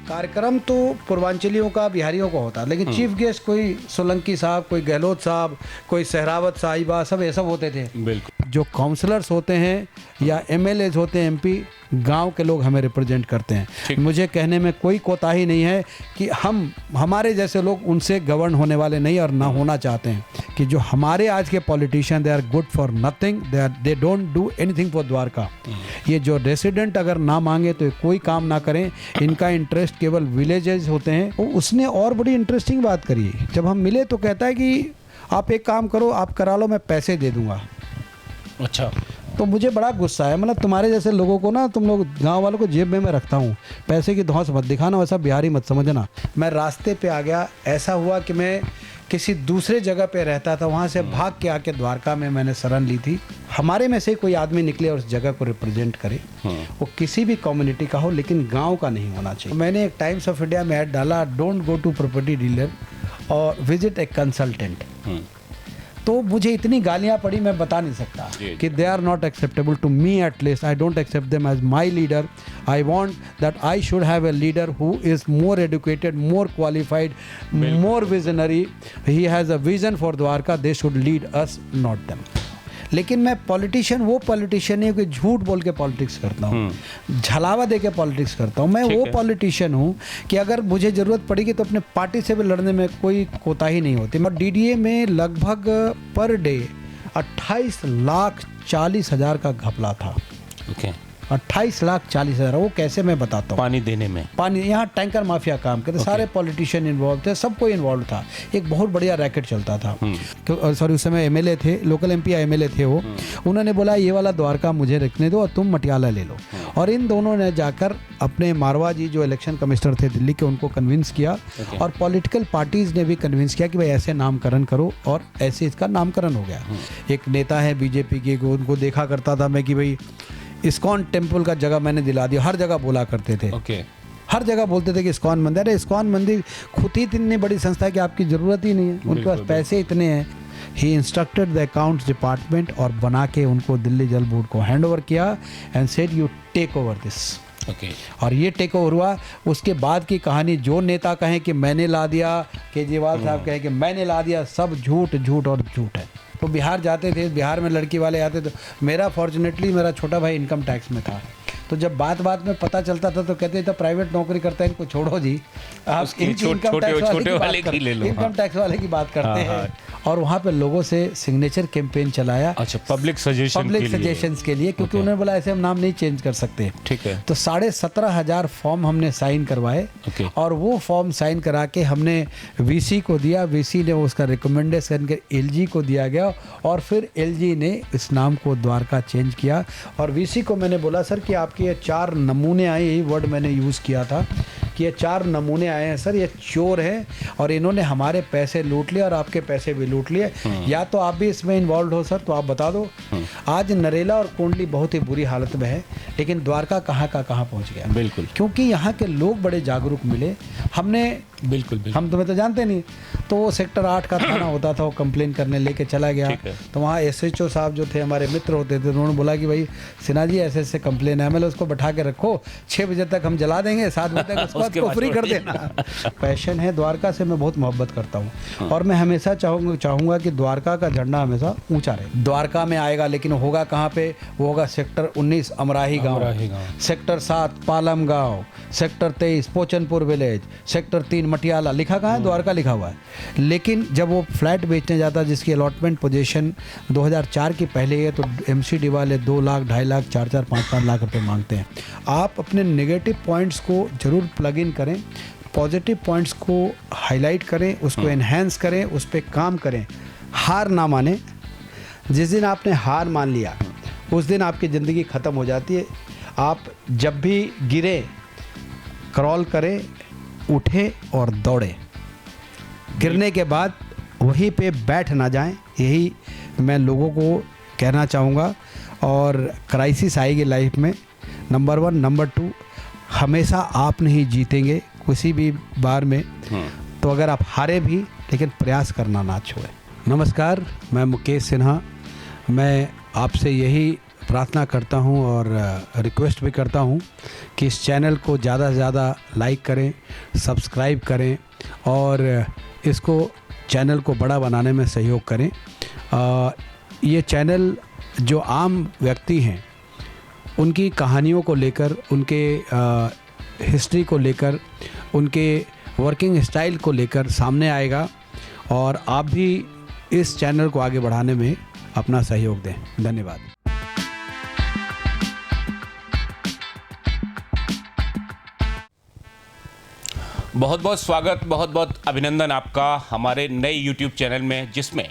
कार्यक्रम तो पूर्वांचलियों का, बिहारियों का होता है, लेकिन चीफ गेस्ट कोई सोलंकी साहब, कोई गहलोत साहब, कोई सहरावत साहिबा, सब ये सब होते थे। बिल्कुल। जो काउंसलर्स होते हैं या एमएलएज होते हैं, एमपी, गांव के लोग हमें रिप्रेजेंट करते हैं। मुझे कहने में कोई कोताही नहीं है कि हमारे जैसे लोग उनसे गवर्न होने वाले नहीं और ना होना चाहते हैं, कि जो हमारे आज के politician, they are good for nothing, they don't do anything for Dwarka. ये जो रेसिडेंट अगर ना मांगे तो कोई काम ना करें, इनका इंटरेस्ट केवल विलेजेस होते हैं। उसने और बड़ी इंटरेस्टिंग बात करी, जब हम मिले तो कहता है कि आप एक काम करो, आप करा लो, मैं पैसे दे दूंगा। अच्छा। तो मुझे बड़ा गुस्सा है, मतलब तुम्हारे जैसे लोगों को ना, तुम लोग गांव वालों को जेब में मैं रखता हूँ, पैसे की धौंस मत दिखाना, वैसा बिहारी मत समझना। मैं रास्ते पे आ गया, ऐसा हुआ कि मैं किसी दूसरे जगह पे रहता था, वहाँ से भाग के आके द्वारका में मैंने शरण ली थी। हमारे में से कोई आदमी निकले और उस जगह को रिप्रेजेंट करे, वो किसी भी कम्युनिटी का हो, लेकिन गाँव का नहीं होना चाहिए। मैंने एक टाइम्स ऑफ इंडिया में ऐड डाला, don't go to property dealer और विजिट ए कंसल्टेंट। तो मुझे इतनी गालियां पड़ी, मैं बता नहीं सकता कि they are not acceptable to me, at least I don't accept them as my leader. I want that I should have a leader who is more educated, more qualified, more visionary. He has a vision for Dwarka, they should lead us, not them. लेकिन मैं politician, वो politician नहीं कि झूठ बोल के politics करता हूँ, झलावा दे के पॉलिटिक्स करता हूँ। मैं वो पॉलिटिशियन हूँ कि अगर मुझे ज़रूरत पड़ेगी तो अपने पार्टी से भी लड़ने में कोई कोताही नहीं होती। और डीडीए में लगभग पर डे 28,40,000 का घपला था। 28,40,000, वो कैसे मैं बताता हूँ। पानी देने में, पानी, यहाँ टैंकर माफिया काम करते, सारे पॉलिटिशियन इन्वॉल्व थे, सब कोई इन्वॉल्व था, एक बहुत बढ़िया रैकेट चलता था। सॉरी, उस समय एमएलए थे, लोकल एमपी एमएलए थे वो। उन्होंने बोला ये वाला द्वारका मुझे रखने दो और तुम मटियाला ले लो। और इन दोनों ने जाकर अपने मारवा जी जो इलेक्शन कमिश्नर थे दिल्ली के, उनको कन्विंस किया और पॉलिटिकल पार्टीज ने भी कन्विंस किया कि भाई ऐसे नामकरण करो, और ऐसे इसका नामकरण हो गया। एक नेता है बीजेपी के, उनको देखा करता था मैं कि भाई इस्कॉन टेम्पल का जगह मैंने दिला दिया, हर जगह बोला करते थे। हर जगह बोलते थे कि इस्कॉन मंदिर, अरे इस्कॉन मंदिर खुद ही इतनी बड़ी संस्था है कि आपकी ज़रूरत ही नहीं है, उनके पास पैसे इतने हैं। He instructed the accounts department और बना के उनको दिल्ली जल बोर्ड को हैंड ओवर किया and said you take over this. और ये टेक ओवर हुआ। उसके बाद की कहानी, जो नेता कहें कि मैंने ला दिया, केजरीवाल साहब कहें कि मैंने ला दिया, सब झूठ झूठ और झूठ है। तो बिहार जाते थे, बिहार में लड़की वाले आते थे, मेरा फॉर्चुनेटली मेरा छोटा भाई इनकम टैक्स में था, तो जब बात में पता चलता था तो कहते थे प्राइवेट नौकरी करता है, इनको छोड़ो जी, आप इनकम टैक्स वाले की बात करते हैं। और वहाँ पे लोगों से सिग्नेचर कैंपेन चलाया। अच्छा, पब्लिक सजेशंस के लिए, क्योंकि उन्होंने बोला ऐसे हम नाम नहीं चेंज कर सकते। ठीक है। तो 17,500 फॉर्म हमने साइन करवाए और वो फॉर्म साइन करा के हमने वीसी को दिया, वीसी ने उसका रिकमेंडेशन कर एलजी को दिया गया और फिर एलजी ने इस नाम को द्वारका चेंज किया। और वीसी को मैंने बोला सर कि आपके ये 4 नमूने आए, यही वर्ड मैंने यूज़ किया था कि ये 4 नमूने आए हैं सर, ये चोर हैं और इन्होंने हमारे पैसे लूट लिए और आपके पैसे भी लूट लिए, या तो आप भी इसमें इन्वॉल्व हो सर, तो आप बता दो। आज नरेला और कोंडली बहुत ही बुरी हालत में है, लेकिन द्वारका कहाँ का कहाँ पहुँच गया। बिल्कुल, क्योंकि यहाँ के लोग बड़े जागरूक मिले। हमने बिल्कुल हम तुम्हें तो जानते नहीं, तो वो सेक्टर 8 का थाना होता था, वो कंप्लेन करने लेके चला गया। तो वहाँ एसएचओ साहब जो थे, हमारे मित्र होते थे, उन्होंने बोला कि भाई सिन्हा जी ऐसे ऐसे कंप्लेन है, मैंने उसको बैठा के रखो, 6 बजे तक हम जला देंगे, 7 बजे तक उसको फ्री कर देना। पैशन है, द्वारका से मैं बहुत मोहब्बत करता हूँ और मैं हमेशा चाहूँगा कि द्वारका का झंडा हमेशा ऊंचा रहे। द्वारका में आएगा, लेकिन होगा कहाँ पे? वो होगा सेक्टर 19 अमराही गाँव, सेक्टर 7 पालम गाँव, sector 23 Pochanpur village, sector 3 Matiala. लिखा कहाँ है? द्वारका लिखा हुआ है। लेकिन जब वो फ्लैट बेचने जाता है जिसकी अलॉटमेंट पोजीशन 2004 की पहले है, तो एमसीडी वाले 2 लाख, 2.5 लाख, 4-4, 5-5 लाख रुपए मांगते हैं। आप अपने नेगेटिव पॉइंट्स को जरूर प्लग इन करें, पॉजिटिव पॉइंट्स को हाईलाइट करें, उसको एनहेंस करें, उस पर काम करें, हार ना माने। जिस दिन आपने हार मान लिया उस दिन आपकी ज़िंदगी ख़त्म हो जाती है। आप जब भी गिरे, क्रॉल करें, उठे और दौड़े, गिरने के बाद वहीं पे बैठ ना जाएं, यही मैं लोगों को कहना चाहूँगा। और क्राइसिस आएगी लाइफ में, नंबर 1, नंबर 2 हमेशा आप नहीं जीतेंगे किसी भी बार में, तो अगर आप हारे भी लेकिन प्रयास करना ना छोड़ें। नमस्कार, मैं मुकेश सिन्हा। मैं आपसे यही प्रार्थना करता हूँ और रिक्वेस्ट भी करता हूँ कि इस चैनल को ज़्यादा से ज़्यादा लाइक करें, सब्सक्राइब करें और इसको चैनल को बड़ा बनाने में सहयोग करें। ये चैनल जो आम व्यक्ति हैं उनकी कहानियों को लेकर, उनके हिस्ट्री को लेकर, उनके वर्किंग स्टाइल को लेकर सामने आएगा और आप भी इस चैनल को आगे बढ़ाने में अपना सहयोग दें। धन्यवाद। बहुत बहुत स्वागत, बहुत बहुत अभिनंदन आपका हमारे नए YouTube चैनल में, जिसमें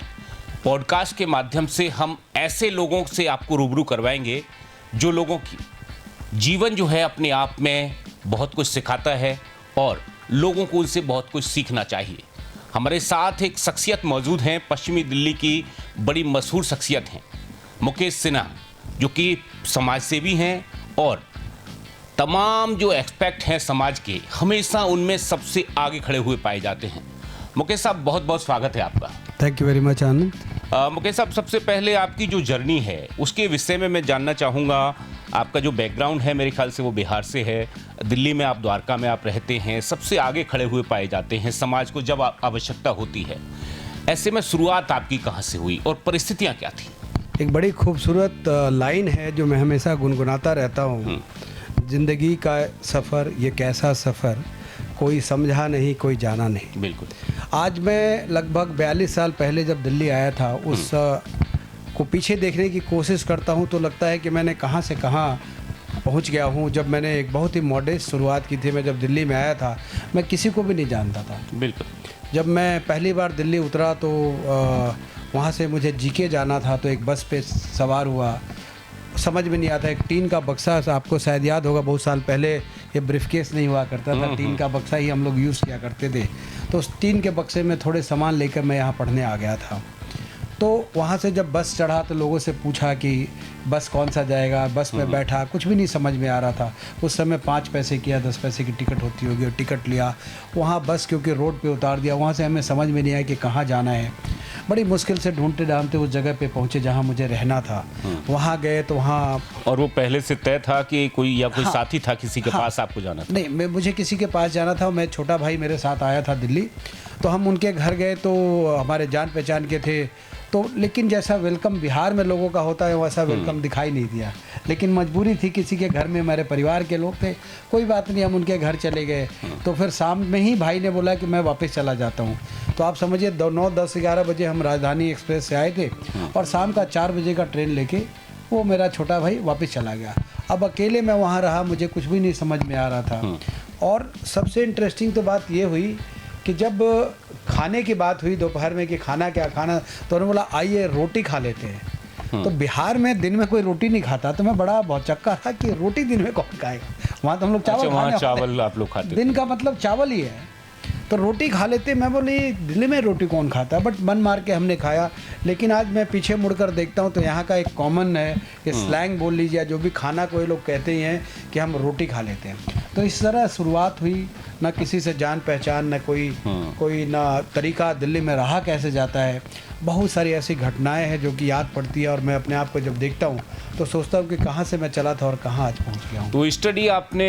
पॉडकास्ट के माध्यम से हम ऐसे लोगों से आपको रूबरू करवाएंगे जो लोगों की जीवन जो है अपने आप में बहुत कुछ सिखाता है और लोगों को उनसे बहुत कुछ सीखना चाहिए। हमारे साथ एक शख्सियत मौजूद हैं, पश्चिमी दिल्ली की बड़ी मशहूर शख्सियत हैं मुकेश सिन्हा, जो कि समाजसेवी हैं और तमाम जो एस्पेक्ट हैं समाज के, हमेशा उनमें सबसे आगे खड़े हुए पाए जाते हैं। मुकेश साहब, बहुत बहुत स्वागत है आपका। थैंक यू वेरी मच आनंद। मुकेश साहब, सबसे पहले आपकी जो जर्नी है उसके विषय में मैं जानना चाहूँगा। आपका जो बैकग्राउंड है मेरे ख्याल से वो बिहार से है, दिल्ली में आप, द्वारका में आप रहते हैं, सबसे आगे खड़े हुए पाए जाते हैं समाज को जब आवश्यकता होती है। ऐसे में शुरुआत आपकी कहाँ से हुई और परिस्थितियाँ क्या थी? एक बड़ी खूबसूरत लाइन है जो मैं हमेशा गुनगुनाता रहता हूँ। जिंदगी का सफ़र ये कैसा सफ़र, कोई समझा नहीं कोई जाना नहीं। बिल्कुल। आज मैं लगभग 42 साल पहले जब दिल्ली आया था, उस को पीछे देखने की कोशिश करता हूँ तो लगता है कि मैंने कहाँ से कहाँ पहुँच गया हूँ। जब मैंने एक बहुत ही मॉडेस्ट शुरुआत की थी, मैं जब दिल्ली में आया था मैं किसी को भी नहीं जानता था। बिल्कुल। जब मैं पहली बार दिल्ली उतरा तो वहाँ से मुझे जीके जाना था, तो एक बस पे सवार हुआ। समझ में नहीं आता, एक टीन का बक्सा, आपको शायद याद होगा बहुत साल पहले ये ब्रीफकेस नहीं हुआ करता था, टीन का बक्सा ही हम लोग यूज़ किया करते थे। तो उस टीन के बक्से में थोड़े सामान लेकर मैं यहाँ पढ़ने आ गया था। तो वहाँ से जब बस चढ़ा तो लोगों से पूछा कि बस कौन सा जाएगा, बस में बैठा, कुछ भी नहीं समझ में आ रहा था। उस समय 5 पैसे की या 10 पैसे की टिकट होती होगी, और टिकट लिया। वहाँ बस क्योंकि रोड पे उतार दिया, वहाँ से हमें समझ में नहीं आया कि कहाँ जाना है। बड़ी मुश्किल से ढूंढते ढांढते उस जगह पे पहुँचे जहाँ मुझे रहना था। वहाँ गए तो वहाँ, और वो पहले से तय था कि कोई या कोई साथी था किसी के पास आपको जाना था? नहीं, मुझे किसी के पास जाना था। मैं, छोटा भाई मेरे साथ आया था दिल्ली, तो हम उनके घर गए तो हमारे जान पहचान के थे। तो लेकिन जैसा वेलकम बिहार में लोगों का होता है वैसा वेलकम दिखाई नहीं दिया। लेकिन मजबूरी थी, किसी के घर में मेरे परिवार के लोग थे, कोई बात नहीं, हम उनके घर चले गए। तो फिर शाम में ही भाई ने बोला कि मैं वापस चला जाता हूँ। तो आप समझिए 9, 10, 11 बजे हम राजधानी एक्सप्रेस से आए थे और शाम का 4 बजे का ट्रेन लेके वो मेरा छोटा भाई वापस चला गया। अब अकेले मैं वहाँ रहा, मुझे कुछ भी नहीं समझ में आ रहा था। और सबसे इंटरेस्टिंग तो बात ये हुई कि जब खाने की बात हुई दोपहर में कि खाना क्या खाना, तो उन्होंने बोला आइए रोटी खा लेते हैं। तो बिहार में दिन में कोई रोटी नहीं खाता, तो मैं बड़ा भौचक्का रहा कि रोटी दिन में कौन खाएगा। वहाँ तो हम लोग चावल, वहाँ चावल आप लोग खाते, दिन का मतलब चावल ही है, तो रोटी खा लेते। मैं बोली दिल्ली में रोटी कौन खाता है, बट मन मार के हमने खाया। लेकिन आज मैं पीछे मुड़कर देखता हूँ तो यहाँ का एक कॉमन है कि स्लैंग बोल लीजिए, जो भी खाना कोई लोग कहते ही हैं कि हम रोटी खा लेते हैं। तो इस तरह शुरुआत हुई, ना किसी से जान पहचान, ना कोई ना तरीका दिल्ली में रहा कैसे जाता है। बहुत सारी ऐसी घटनाएं हैं जो कि याद पड़ती है और मैं अपने आप को जब देखता हूँ तो सोचता हूँ कि कहाँ से मैं चला था और कहाँ आज पहुँच गया हूँ। तो स्टडी आपने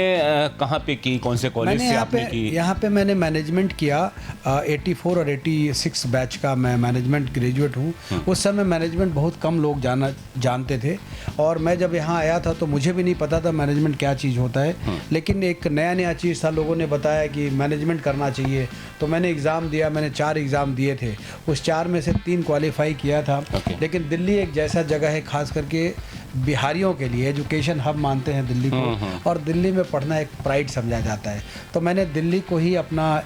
कहाँ पे की, कौन से कॉलेज से आपने की? यहाँ पे मैंने मैनेजमेंट किया। 84 और 86 बैच का मैं मैनेजमेंट ग्रेजुएट हूँ। उस समय मैनेजमेंट बहुत कम लोग जानते थे और मैं जब यहाँ आया था तो मुझे भी नहीं पता था मैनेजमेंट क्या चीज़ होता है। लेकिन एक नया चीज़ था, लोगों ने बताया कि मैनेजमेंट करना चाहिए। तो मैंने एग्ज़ाम दिया, मैंने 4 एग्ज़ाम दिए थे, उस 4 में से 3 क्वालिफाई किया था। लेकिन दिल्ली एक जैसा जगह है खास करके बिहारियों के लिए, एजुकेशन हब मानते हैं दिल्ली को, और दिल्ली में पढ़ना एक प्राइड समझा जाता है। तो मैंने दिल्ली को ही अपना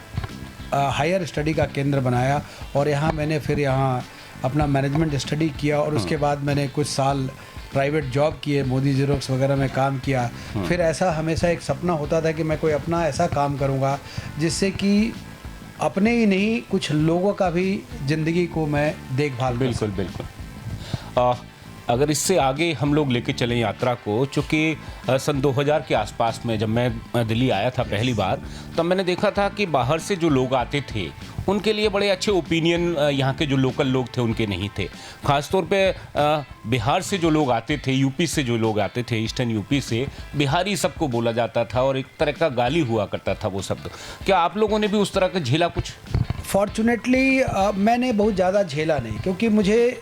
हायर स्टडी का केंद्र बनाया और यहाँ मैंने फिर यहाँ अपना मैनेजमेंट स्टडी किया और उसके बाद मैंने कुछ साल प्राइवेट जॉब किए, मोदी ज़ेरोक्स वगैरह में काम किया। फिर ऐसा हमेशा एक सपना होता था कि मैं कोई अपना ऐसा काम करूँगा जिससे कि अपने ही नहीं कुछ लोगों का भी ज़िंदगी को मैं देखभाल। बिल्कुल बिल्कुल। अगर इससे आगे हम लोग लेके चलें यात्रा को, चूँकि सन 2000 के आसपास में जब मैं दिल्ली आया था पहली बार, तब मैंने देखा था कि बाहर से जो लोग आते थे उनके लिए बड़े अच्छे ओपिनियन यहाँ के जो लोकल लोग थे उनके नहीं थे। खासतौर पे बिहार से जो लोग आते थे, यूपी से जो लोग आते थे, ईस्टर्न यूपी से, बिहारी सबको बोला जाता था और एक तरह का गाली हुआ करता था वो शब्द। क्या आप लोगों ने भी उस तरह का झेला कुछ? फॉर्चुनेटली मैंने बहुत ज़्यादा झेला नहीं, क्योंकि मुझे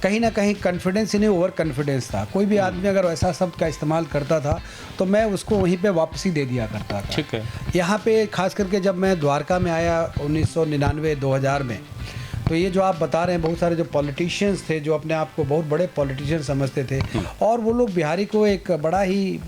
कहीं ना कहीं कॉन्फिडेंस ही नहीं, ओवर कॉन्फिडेंस था। कोई भी आदमी अगर वैसा शब्द का इस्तेमाल करता था तो मैं उसको वहीं पे वापसी दे दिया करता था। ठीक है। यहाँ पे खास करके जब मैं द्वारका में आया 1999-2000 में, तो ये जो आप बता रहे हैं, बहुत सारे जो पॉलिटिशियंस थे जो अपने आप को बहुत बड़े पॉलिटिशियन समझते थे, और वो लोग बिहारी को एक बड़ा ही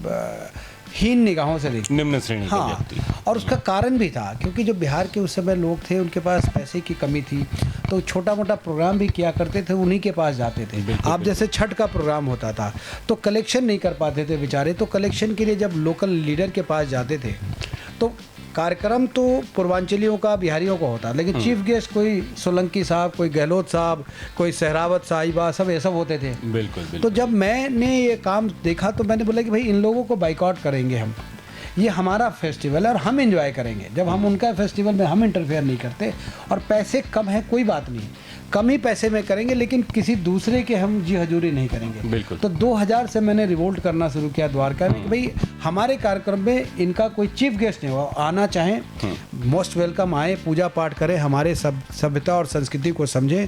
हीन निगाहों से देखते, निम्न श्रेणी के व्यक्ति। और उसका कारण भी था, क्योंकि जो बिहार के उस समय लोग थे उनके पास पैसे की कमी थी, तो छोटा मोटा प्रोग्राम भी किया करते थे, उन्हीं के पास जाते थे। आप जैसे छठ का प्रोग्राम होता था तो कलेक्शन नहीं कर पाते थे बेचारे, तो कलेक्शन के लिए जब लोकल लीडर के पास जाते थे तो कार्यक्रम तो पूर्वांचलियों का, बिहारियों का होता, लेकिन चीफ गेस्ट कोई सोलंकी साहब, कोई गहलोत साहब, कोई सहरावत साहिबा, सब ये सब होते थे। बिल्कुल। तो जब मैंने ये काम देखा तो मैंने बोला कि भाई इन लोगों को बाइकआउट करेंगे हम, ये हमारा फेस्टिवल है और हम एंजॉय करेंगे। जब हम उनका फेस्टिवल में हम इंटरफेयर नहीं करते, और पैसे कम है कोई बात नहीं, कम ही पैसे में करेंगे, लेकिन किसी दूसरे के हम जी हजूरी नहीं करेंगे। बिल्कुल। तो 2000 से मैंने रिवोल्ट करना शुरू किया द्वारका में कि भाई हमारे कार्यक्रम में इनका कोई चीफ गेस्ट नहीं हो, आना चाहें मोस्ट वेलकम, आए, पूजा पाठ करें, हमारे सभ्यता और संस्कृति को समझें,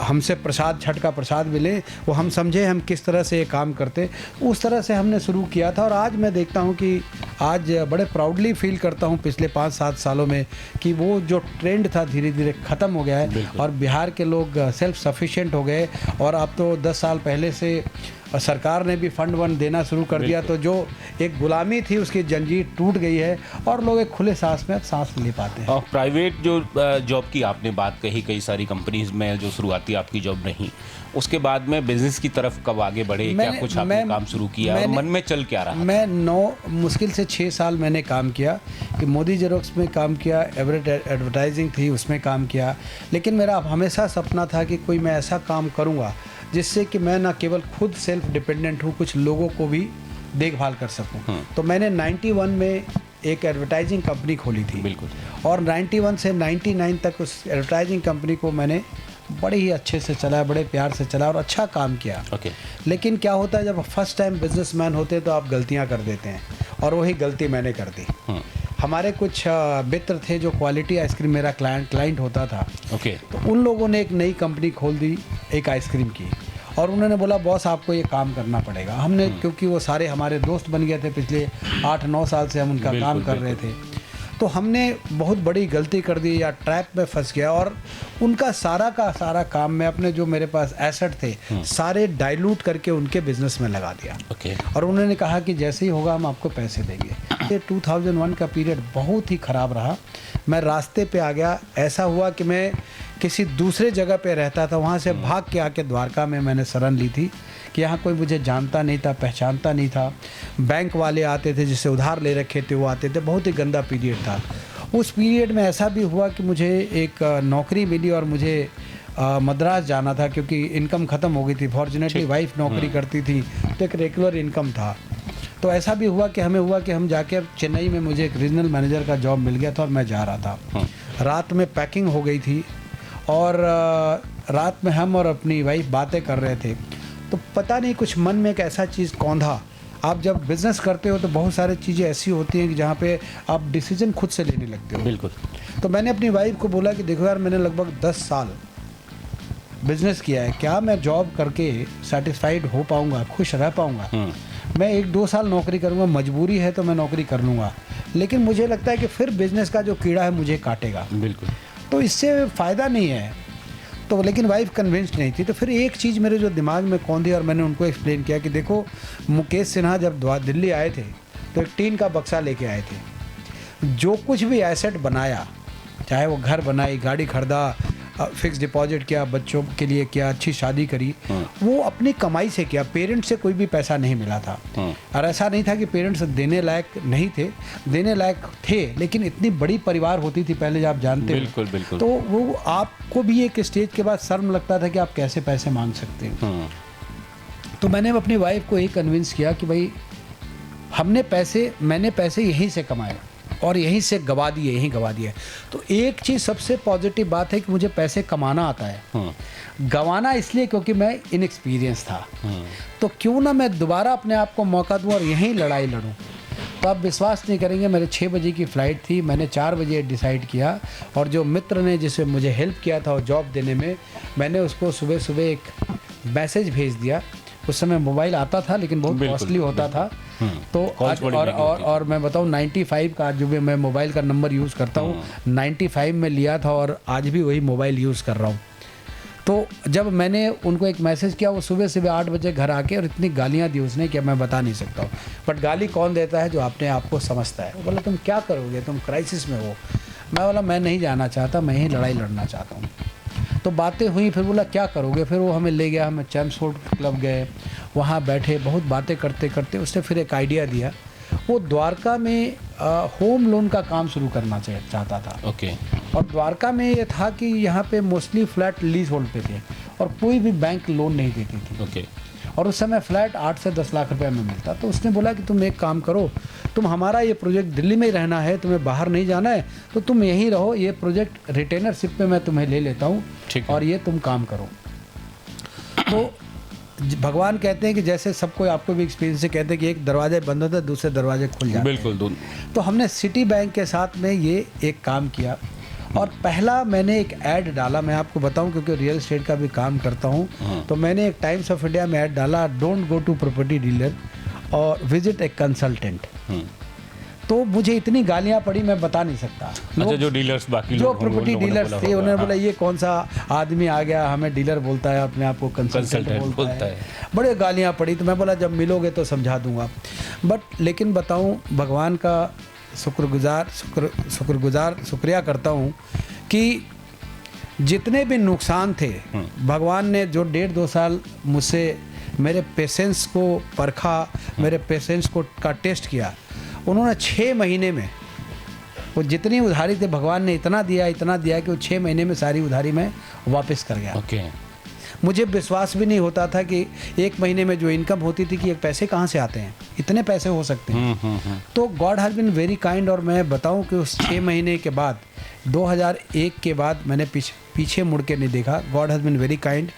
हमसे प्रसाद, छठ का प्रसाद मिले, वो हम समझें हम किस तरह से ये काम करते। उस तरह से हमने शुरू किया था, और आज मैं देखता हूँ कि आज बड़े प्राउडली फील करता हूँ पिछले 5-7 सालों में कि वो जो ट्रेंड था धीरे धीरे ख़त्म हो गया है, और बिहार के लोग सेल्फ सफिशिएंट हो गए। और अब तो 10 साल पहले से सरकार ने भी फंड वन देना शुरू कर दिया, तो जो एक गुलामी थी उसकी जंजीर टूट गई है, और लोग एक खुले सांस में अब सांस ले पाते हैं। और प्राइवेट जो जॉब की आपने बात कही, कई सारी कंपनीज में जो शुरुआती आपकी जॉब रही, उसके बाद में बिजनेस की तरफ कब आगे बढ़े? क्या कुछ आपने काम शुरू किया और मन में चल क्या रहा? मैं मुश्किल से 6 साल मैंने काम किया, कि मोदी जेरोक्स में काम किया, एवरेट एडवर्टाइजिंग थी उसमें काम किया, लेकिन मेरा हमेशा सपना था कि कोई मैं ऐसा काम करूँगा जिससे कि मैं ना केवल खुद सेल्फ डिपेंडेंट हूँ, कुछ लोगों को भी देखभाल कर सकूँ। तो मैंने 91 में एक एडवर्टाइजिंग कंपनी खोली थी। बिल्कुल। और 91 से 99 तक उस एडवर्टाइजिंग कंपनी को मैंने बड़े ही अच्छे से चलाया, बड़े प्यार से चला और अच्छा काम किया। लेकिन क्या होता है, जब फर्स्ट टाइम बिजनेसमैन होते हैं तो आप गलतियां कर देते हैं, और वही गलती मैंने कर दी। हमारे कुछ मित्र थे जो क्वालिटी आइसक्रीम, मेरा क्लाइंट होता था, तो उन लोगों ने एक नई कंपनी खोल दी एक आइसक्रीम की, और उन्होंने बोला बॉस आपको ये काम करना पड़ेगा। हमने, क्योंकि वो सारे हमारे दोस्त बन गए थे, पिछले 8-9 साल से हम उनका काम कर रहे थे, तो हमने बहुत बड़ी गलती कर दी या ट्रैप में फंस गया, और उनका सारा का सारा काम मैं अपने जो मेरे पास एसेट थे सारे डाइल्यूट करके उनके बिजनेस में लगा दिया। और उन्होंने कहा कि जैसे ही होगा हम आपको पैसे देंगे। ये 2001 का पीरियड बहुत ही ख़राब रहा, मैं रास्ते पे आ गया। ऐसा हुआ कि मैं किसी दूसरे जगह पे रहता था, वहाँ से भाग के आके द्वारका में मैंने शरण ली थी कि यहाँ कोई मुझे जानता नहीं था, पहचानता नहीं था। बैंक वाले आते थे, जिससे उधार ले रखे थे वो आते थे, बहुत ही गंदा पीरियड था। उस पीरियड में ऐसा भी हुआ कि मुझे एक नौकरी मिली और मुझे मद्रास जाना था, क्योंकि इनकम ख़त्म हो गई थी। फॉर्चुनेटली वाइफ नौकरी करती थी, तो एक रेगुलर इनकम था। तो ऐसा भी हुआ कि हम जाके चेन्नई में मुझे एक रीजनल मैनेजर का जॉब मिल गया था, और मैं जा रहा था। रात में पैकिंग हो गई थी, और रात में हम और अपनी वाइफ बातें कर रहे थे, तो पता नहीं कुछ मन में एक ऐसा चीज़ कौंधा। आप जब बिज़नेस करते हो तो बहुत सारी चीज़ें ऐसी होती हैं कि जहाँ पे आप डिसीजन खुद से लेने लगते हो। बिल्कुल। तो मैंने अपनी वाइफ को बोला कि देखो यार, मैंने लगभग 10 साल बिज़नेस किया है, क्या मैं जॉब करके सेटिस्फाइड हो पाऊँगा, खुश रह पाऊँगा? मैं 1-2 साल नौकरी करूँगा, मजबूरी है तो मैं नौकरी कर लूँगा, लेकिन मुझे लगता है कि फिर बिज़नेस का जो कीड़ा है मुझे काटेगा। बिल्कुल। तो इससे फ़ायदा नहीं है। तो लेकिन वाइफ कन्विंस्ड नहीं थी। तो फिर एक चीज़ मेरे जो दिमाग में कौंधी, और मैंने उनको एक्सप्लेन किया कि देखो, मुकेश सिन्हा जब दिल्ली आए थे तो एक टीन का बक्सा लेके आए थे। जो कुछ भी एसेट बनाया, चाहे वो घर बनाई, गाड़ी खरीदा, फिक्स डिपॉजिट किया, बच्चों के लिए किया, अच्छी शादी करी, वो अपनी कमाई से किया। पेरेंट्स से कोई भी पैसा नहीं मिला था। और ऐसा नहीं था कि पेरेंट्स देने लायक नहीं थे, देने लायक थे, लेकिन इतनी बड़ी परिवार होती थी पहले, जब आप जानते हो। बिल्कुल बिल्कुल। तो वो आपको भी एक स्टेज के बाद शर्म लगता था कि आप कैसे पैसे मांग सकते हैं। तो मैंने अपनी वाइफ को यही कन्विंस किया कि भाई मैंने पैसे यहीं से कमाए, और यहीं से गवा दिए, यहीं गवा दिए। तो एक चीज़ सबसे पॉजिटिव बात है कि मुझे पैसे कमाना आता है, गंवाना इसलिए क्योंकि मैं इनएक्सपीरियंस था। तो क्यों ना मैं दोबारा अपने आप को मौका दूं और यहीं लड़ाई लड़ूं। तो आप विश्वास नहीं करेंगे, मेरे 6 बजे की फ़्लाइट थी, मैंने 4 बजे डिसाइड किया, और जो मित्र ने जिसे मुझे हेल्प किया था और जॉब देने में, मैंने उसको सुबह सुबह एक मैसेज भेज दिया। उस समय मोबाइल आता था लेकिन बहुत कॉस्टली होता था। तो आज और मैं बताऊं 95 का जो भी मैं मोबाइल का नंबर यूज़ करता हूं, 95 में लिया था और आज भी वही मोबाइल यूज़ कर रहा हूं। तो जब मैंने उनको एक मैसेज किया, वो सुबह सुबह 8 बजे घर आके, और इतनी गालियां दी उसने कि मैं बता नहीं सकता हूँ। बट गाली कौन देता है? जो अपने आप को समझता है। वो बोला तुम क्या करोगे, तुम क्राइसिस में हो। मैं बोला मैं नहीं जाना चाहता, मैं ही लड़ाई लड़ना चाहता हूँ। तो बातें हुई, फिर बोला क्या करोगे? फिर वो हमें ले गया, हमें चैम्प्सफोर्ड क्लब गए, वहाँ बैठे, बहुत बातें करते करते उसने फिर एक आइडिया दिया। वो द्वारका में होम लोन का काम शुरू करना चाहता था। ओके। और द्वारका में ये था कि यहाँ पे मोस्टली फ्लैट लीज होल्ड पे थे और कोई भी बैंक लोन नहीं देती थी। ओके। और उस समय फ्लैट 8 से 10 लाख रुपए में मिलता। तो उसने बोला कि तुम एक काम करो, तुम हमारा ये प्रोजेक्ट दिल्ली में ही रहना है, तुम्हें बाहर नहीं जाना है, तो तुम यहीं रहो, ये प्रोजेक्ट रिटेनरशिप में मैं तुम्हें ले लेता हूँ और ये तुम काम करो। तो भगवान कहते हैं कि जैसे सबको, आपको भी एक्सपीरियंस से कहते हैं कि एक दरवाजे बंद होता है, दूसरे दरवाजे खुल जाते हैं। बिल्कुल। तो हमने सिटी बैंक के साथ में ये एक काम किया। और पहला मैंने एक ऐड डाला, मैं आपको बताऊं क्योंकि रियल एस्टेट का भी काम करता हूं। तो मैंने एक टाइम्स ऑफ इंडिया में ऐड डाला, don't go to property dealer और विजिट ए कंसल्टेंट। तो मुझे इतनी गालियां पड़ी मैं बता नहीं सकता। अच्छा, जो डीलर्स बाकी जो प्रॉपर्टी डीलर्स थे उन्होंने बोला ये कौन सा आदमी आ गया, हमें डीलर बोलता है, अपने आप को कंसल्टेंट बोलता है। बड़े गालियां पड़ी। तो मैं बोला जब मिलोगे तो समझा दूंगा। बट लेकिन बताऊं, भगवान का शुक्रिया करता हूं कि जितने भी नुकसान थे, भगवान ने जो 1.5-2 साल मुझसे मेरे पेशेंस को परखा, मेरे पेशेंस को का टेस्ट किया। उन्होंने 6 महीने में वो जितनी उधारी थे, भगवान ने इतना दिया कि वो 6 महीने में सारी उधारी में वापस कर गया। ओके। मुझे विश्वास भी नहीं होता था कि 1 महीने में जो इनकम होती थी कि ये पैसे कहाँ से आते हैं, इतने पैसे हो सकते हैं। तो God has been very kind. और मैं बताऊं कि उस 6 महीने के बाद, 2001 के बाद मैंने पीछे मुड़ के नहीं देखा। God has been very kind.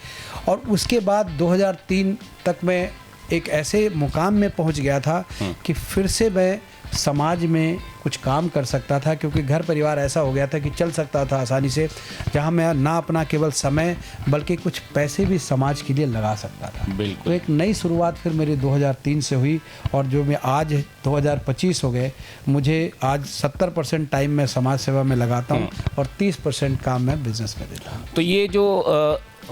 और उसके बाद 2003 तक मैं एक ऐसे मुकाम में पहुंच गया था कि फिर से मैं समाज में कुछ काम कर सकता था, क्योंकि घर परिवार ऐसा हो गया था कि चल सकता था आसानी से, जहां मैं ना अपना केवल समय बल्कि कुछ पैसे भी समाज के लिए लगा सकता था। बिल्कुल। तो एक नई शुरुआत फिर मेरी 2003 से हुई। और जो मैं आज 2025 हो गए, मुझे आज 70% टाइम मैं समाज सेवा में लगाता हूँ और 30% काम मैं बिजनेस में देता हूँ। तो ये जो